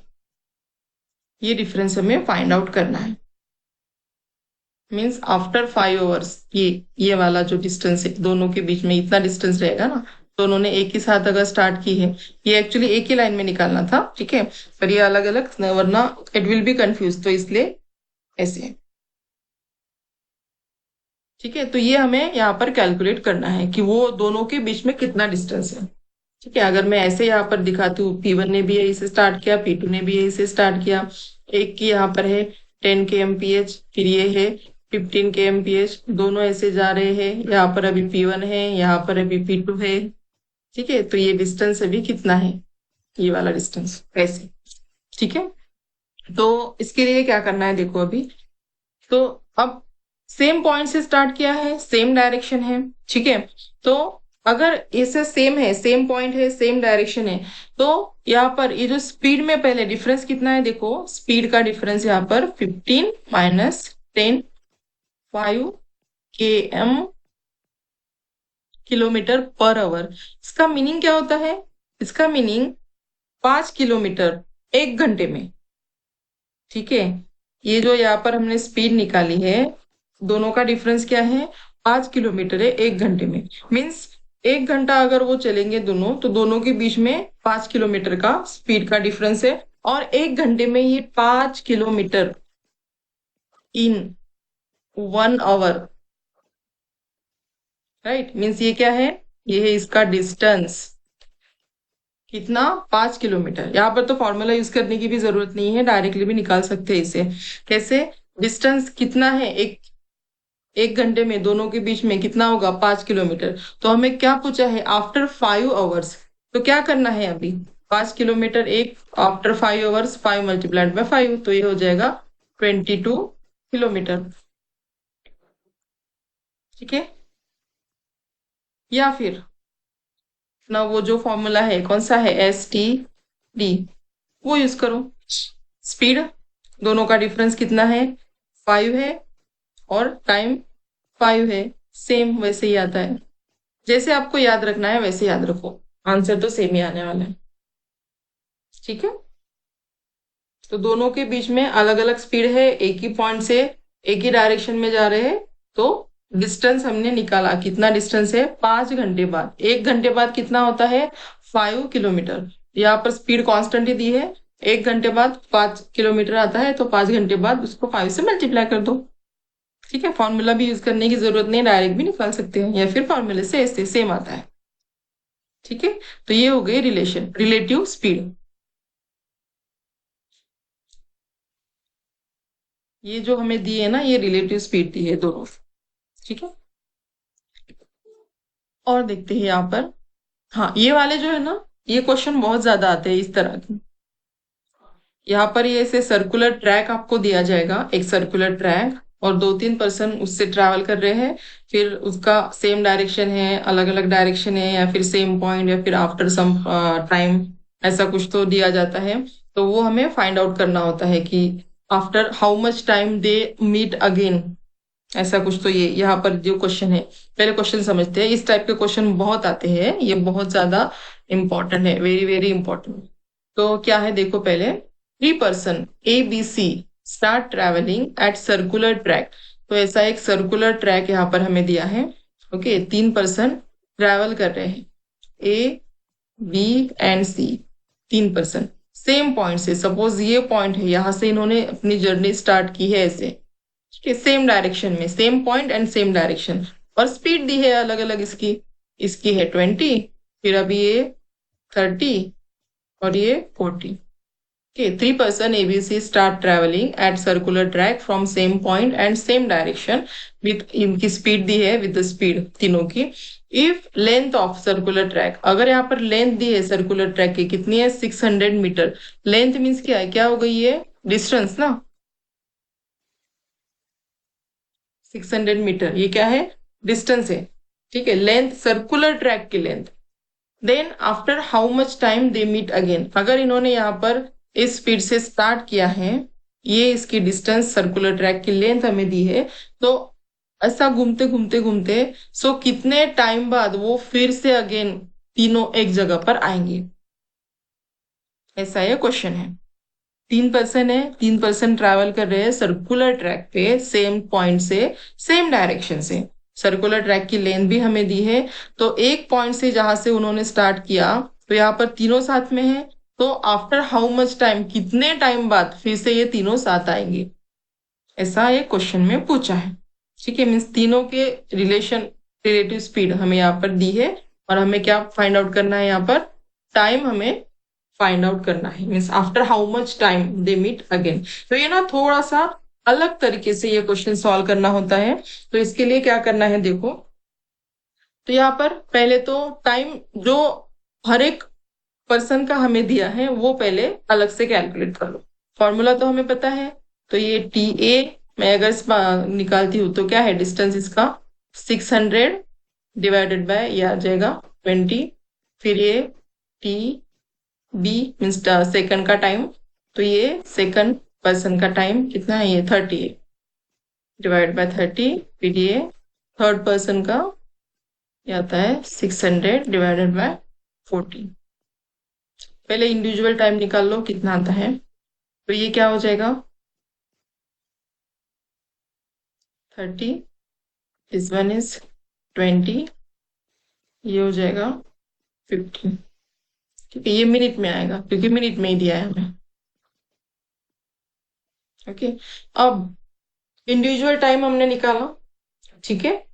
ये डिफरेंस हमें फाइंड आउट करना है। मीन्स आफ्टर 5 आवर्स, ये वाला जो डिस्टेंस है दोनों के बीच में, इतना डिस्टेंस रहेगा ना, दोनों ने एक ही साथ अगर स्टार्ट की है, ये एक्चुअली एक ही लाइन में निकालना था, ठीक है, पर ये अलग अलग, वरना इट विल बी कंफ्यूज, तो इसलिए ऐसे। ठीक है, तो ये हमें यहाँ पर कैलकुलेट करना है कि वो दोनों के बीच में कितना डिस्टेंस है। ठीक है, अगर मैं ऐसे यहाँ पर दिखाती हूँ, P1 ने भी यही से स्टार्ट किया, P2 ने भी यही से स्टार्ट किया, एक की यहाँ पर है 10 kmph, फिर ये है 15 kmph, दोनों ऐसे जा रहे हैं, यहाँ पर अभी P1 है, यहाँ पर अभी P2 है। ठीक है, तो ये डिस्टेंस अभी कितना है, ये वाला डिस्टेंस ऐसे। ठीक है, तो इसके लिए क्या करना है देखो अभी। तो अब सेम पॉइंट से स्टार्ट किया है, सेम डायरेक्शन है। ठीक है, तो अगर इसे सेम है, सेम पॉइंट है, सेम डायरेक्शन है, तो यहाँ पर ये जो स्पीड में पहले डिफरेंस कितना है देखो, स्पीड का डिफरेंस यहाँ पर 15 - 10 5 km/h। इसका मीनिंग क्या होता है, इसका मीनिंग 5 किलोमीटर 1 घंटे में। ठीक है, ये जो यहाँ पर हमने स्पीड निकाली है, दोनों का डिफरेंस क्या है, 5 किलोमीटर है 1 घंटे में। मीन्स 1 घंटा अगर वो चलेंगे दोनों, तो दोनों के बीच में 5 किलोमीटर का स्पीड का डिफरेंस है, और 1 घंटे में ये 5 kilometre in 1 hour. Right, means ये क्या है, ये है इसका डिस्टेंस, कितना, 5 किलोमीटर। यहाँ पर तो फॉर्मूला यूज करने की भी जरूरत नहीं है, डायरेक्टली भी निकाल सकते हैं इसे। कैसे, डिस्टेंस कितना है, एक 1 घंटे में दोनों के बीच में कितना होगा, 5 किलोमीटर। तो हमें क्या पूछा है, आफ्टर 5 आवर्स। तो क्या करना है अभी, 5 किलोमीटर एक आफ्टर 5 आवर्स, 5 × 5 तो ये हो जाएगा 22 किलोमीटर। ठीक है, या फिर ना वो जो फॉर्मूला है, कौन सा है, STD, वो यूज करो। स्पीड दोनों का डिफरेंस कितना है, 5 है, और टाइम 5 है, सेम वैसे ही आता है। जैसे आपको याद रखना है वैसे याद रखो, आंसर तो सेम ही आने वाला है। ठीक है, तो दोनों के बीच में अलग अलग स्पीड है, एक ही पॉइंट से एक ही डायरेक्शन में जा रहे हैं, तो डिस्टेंस हमने निकाला, कितना डिस्टेंस है, 5 घंटे बाद। 1 घंटे बाद कितना होता है, 5 किलोमीटर। यहाँ पर स्पीड कांस्टेंट ही दी है, 1 घंटे बाद 5 किलोमीटर आता है, तो 5 घंटे बाद उसको 5 से मल्टीप्लाई कर दो। ठीक है, फॉर्मूला भी यूज करने की जरूरत नहीं, डायरेक्ट भी निकाल सकते हैं, या फिर फॉर्मूले से ऐसे सेम आता है। ठीक है, तो ये हो गई रिलेशन, रिलेटिव स्पीड। ये जो हमें दी है ना, ये रिलेटिव स्पीड दी है दोनों। ठीक है, और देखते हैं यहाँ पर। हाँ, ये वाले जो है ना, ये क्वेश्चन बहुत ज्यादा आते हैं इस तरह के। यहाँ पर ये ऐसे सर्कुलर ट्रैक आपको दिया जाएगा, एक सर्कुलर ट्रैक, और 2-3 पर्सन उससे ट्रैवल कर रहे हैं, फिर उसका सेम डायरेक्शन है, अलग अलग डायरेक्शन है, या फिर सेम पॉइंट, या फिर आफ्टर सम टाइम, ऐसा कुछ तो दिया जाता है। तो वो हमें फाइंड आउट करना होता है कि after how much time they meet again, ऐसा कुछ। तो ये यहाँ पर जो क्वेश्चन है, पहले क्वेश्चन समझते हैं। इस टाइप के क्वेश्चन बहुत आते हैं, ये बहुत ज्यादा इंपॉर्टेंट है, वेरी वेरी इंपॉर्टेंट। तो क्या है देखो पहले, 3 person ABC start travelling at circular track. तो ऐसा एक सर्कुलर ट्रैक यहाँ पर हमें दिया है। ओके, 3 पर्सन ट्रैवल कर रहे हैं, A B and C, 3 person same point से, सपोज ये पॉइंट है, यहाँ से इन्होंने अपनी जर्नी स्टार्ट की है ऐसे, ठीक है, सेम डायरेक्शन में, same point and same direction, और स्पीड दी है अलग अलग इसकी। इसकी है 20, फिर अभी ये 30, और ये 40। Okay, 3 person ABC start traveling at circular track from same point and same direction with, इनकी स्पीड दी है विद द स्पीड तीनों की। If length of circular track, अगर यहाँ पर लेंथ दी है सर्कुलर ट्रैक की कितनी है, 600 मीटर। लेंथ मीन्स क्या है, क्या हो गई है, डिस्टेंस ना, 600 मीटर, ये क्या है, डिस्टेंस है। ठीक है, लेंथ, सर्कुलर ट्रैक की length. Then after how much time they meet again, अगर इन्होंने यहाँ पर इस स्पीड से स्टार्ट किया है, ये इसकी डिस्टेंस, सर्कुलर ट्रैक की लेंथ हमें दी है, तो ऐसा घूमते घूमते घूमते, सो कितने टाइम बाद वो फिर से अगेन तीनों एक जगह पर आएंगे, ऐसा ये क्वेश्चन है। 3 पर्सन है, 3 पर्सन ट्रैवल कर रहे हैं सर्कुलर ट्रैक पे, सेम पॉइंट से सेम डायरेक्शन से। सर्कुलर ट्रैक की लेंथ भी हमें दी है, तो एक पॉइंट से जहां से उन्होंने स्टार्ट किया, तो यहाँ पर तीनों साथ में है, तो आफ्टर हाउ मच टाइम, कितने टाइम बाद फिर से ये तीनों साथ आएंगे, ऐसा ये क्वेश्चन में पूछा है। ठीक है, मीन्स तीनों के रिलेशन, रिलेटिव स्पीड हमें यहाँ पर दी है, और हमें क्या फाइंड आउट करना है, यहाँ पर टाइम हमें फाइंड आउट करना है, means after how much time they meet again. तो ये ना थोड़ा सा अलग तरीके से ये क्वेश्चन सॉल्व करना होता है। तो इसके लिए क्या करना है देखो, तो यहाँ पर पहले तो टाइम जो हर एक पर्सन का हमें दिया है वो पहले अलग से कैलकुलेट कर लो। फॉर्मूला तो हमें पता है, तो ये TA, मैं अगर निकालती हूँ तो क्या है डिस्टेंस इसका, 600 डिवाइडेड बाय, ये आ जाएगा 20, फिर ये TB मीन्स सेकंड का टाइम, तो ये सेकंड पर्सन का टाइम कितना है, ये 30 है, डिवाइड बाय 30, फिर ये थर्ड पर्सन का ये आता है 600 डिवाइडेड बाय 40। पहले इंडिविजुअल टाइम निकाल लो कितना आता है, तो ये क्या हो जाएगा, 30, दिस वन इज 20, ये हो जाएगा 50। ठीक है, ये मिनट में आएगा क्योंकि मिनट में ही दिया है हमें। ओके, अब इंडिविजुअल टाइम हमने निकाला। ठीक है,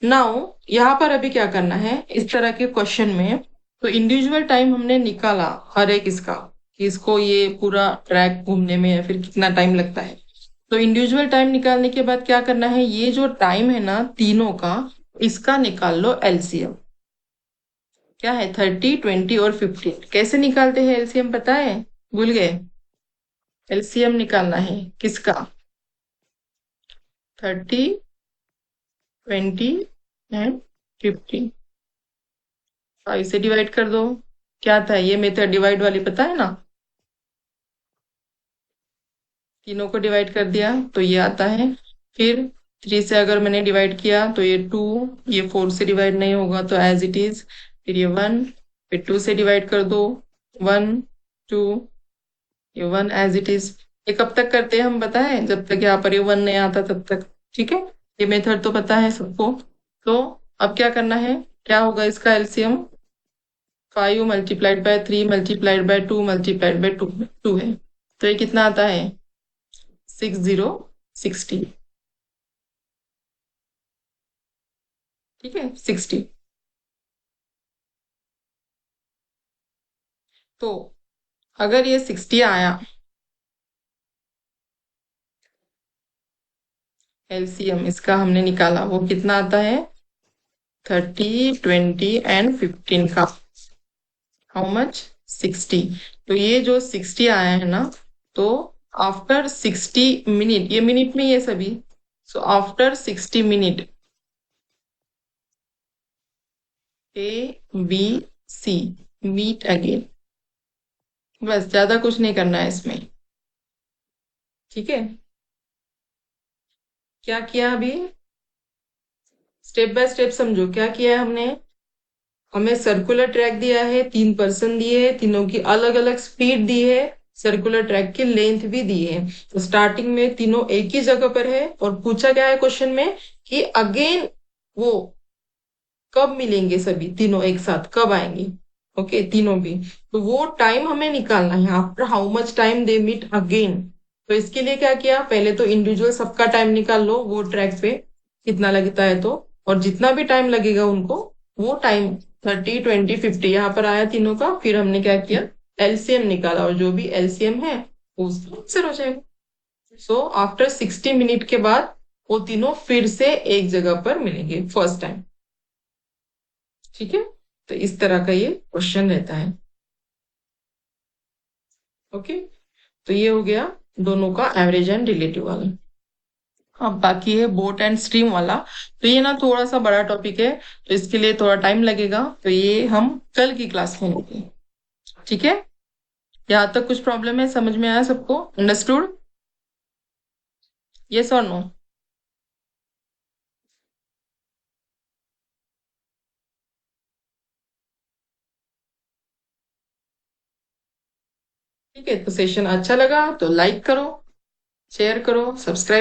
नाउ यहाँ पर अभी क्या करना है इस तरह के क्वेश्चन में, तो इंडिविजुअल टाइम हमने निकाला हर एक इसका, कि इसको ये पूरा ट्रैक घूमने में या फिर कितना टाइम लगता है। तो इंडिविजुअल टाइम निकालने के बाद क्या करना है, ये जो टाइम है ना तीनों का, इसका निकाल लो LCM। क्या है, 30, 20 और 15। कैसे निकालते हैं LCM पता है, भूल गए, LCM निकालना है किसका, 30, 20 एंड 15, 5 से डिवाइड कर दो। क्या था ये मेथड, डिवाइड वाली पता है ना, तीनों को डिवाइड कर दिया तो ये आता है। फिर 3 से अगर मैंने डिवाइड किया तो ये 2, ये 4 से डिवाइड नहीं होगा तो एज इट इज। फिर ये 1, फिर 2 से डिवाइड कर दो, 1, 2, ये 1 एज इट इज। ये कब तक करते हैं हम पता है? जब तक यहाँ पर ये 1 नहीं आता तब तक। ठीक है, ये मेथड तो पता है सबको। तो अब क्या करना है, क्या होगा इसका एलसीएम? 5 × 3 × 2 है। तो ये कितना आता है? 60, 60। ठीक है, 60। तो अगर ये 60 आया, एलसीएम इसका हमने निकाला, वो कितना आता है? 30, 20 एंड 15 का। How much? 60। तो ये जो 60 आया है ना, तो आफ्टर 60 मिनट, ये मिनट में ये सभी, so after 60 minute A B C meet again. बस, ज्यादा कुछ नहीं करना है इसमें। ठीक है, क्या किया अभी? स्टेप बाय स्टेप समझो क्या किया है हमने। हमें सर्कुलर ट्रैक दिया है, 3 पर्सन दिए हैं, तीनों की अलग अलग स्पीड दी है, सर्कुलर ट्रैक की लेंथ भी दी है। तो स्टार्टिंग में तीनों एक ही जगह पर है और पूछा गया है क्वेश्चन में कि अगेन वो कब मिलेंगे, सभी तीनों एक साथ कब आएंगे। ओके, तीनों भी। तो वो टाइम हमें निकालना है, after how much time they meet again. तो इसके लिए क्या किया, पहले तो इंडिविजुअल सबका टाइम निकाल लो, वो ट्रैक पे कितना लगता है तो, और जितना भी टाइम लगेगा उनको, वो टाइम 30, 20, 50 यहाँ पर आया तीनों का। फिर हमने क्या किया, एलसीएम निकाला, और जो भी एलसीएम है वो उसका आंसर हो जाएगा। सो आफ्टर 60 मिनट के बाद वो तीनों फिर से एक जगह पर मिलेंगे फर्स्ट टाइम। ठीक है, तो इस तरह का ये क्वेश्चन रहता है। ओके, तो ये हो गया दोनों का एवरेज एंड रिलेटिव वाला। अब बाकी है बोट एंड स्ट्रीम वाला। तो ये ना थोड़ा सा बड़ा टॉपिक है, तो इसके लिए थोड़ा टाइम लगेगा, तो ये हम कल की क्लास में लेंगे। ठीक है, यहाँ तक कुछ प्रॉब्लम है? समझ में आया सबको? अंडरस्टूड? यस और नो? ठीक है, तो सेशन अच्छा लगा तो लाइक करो, शेयर करो, सब्सक्राइब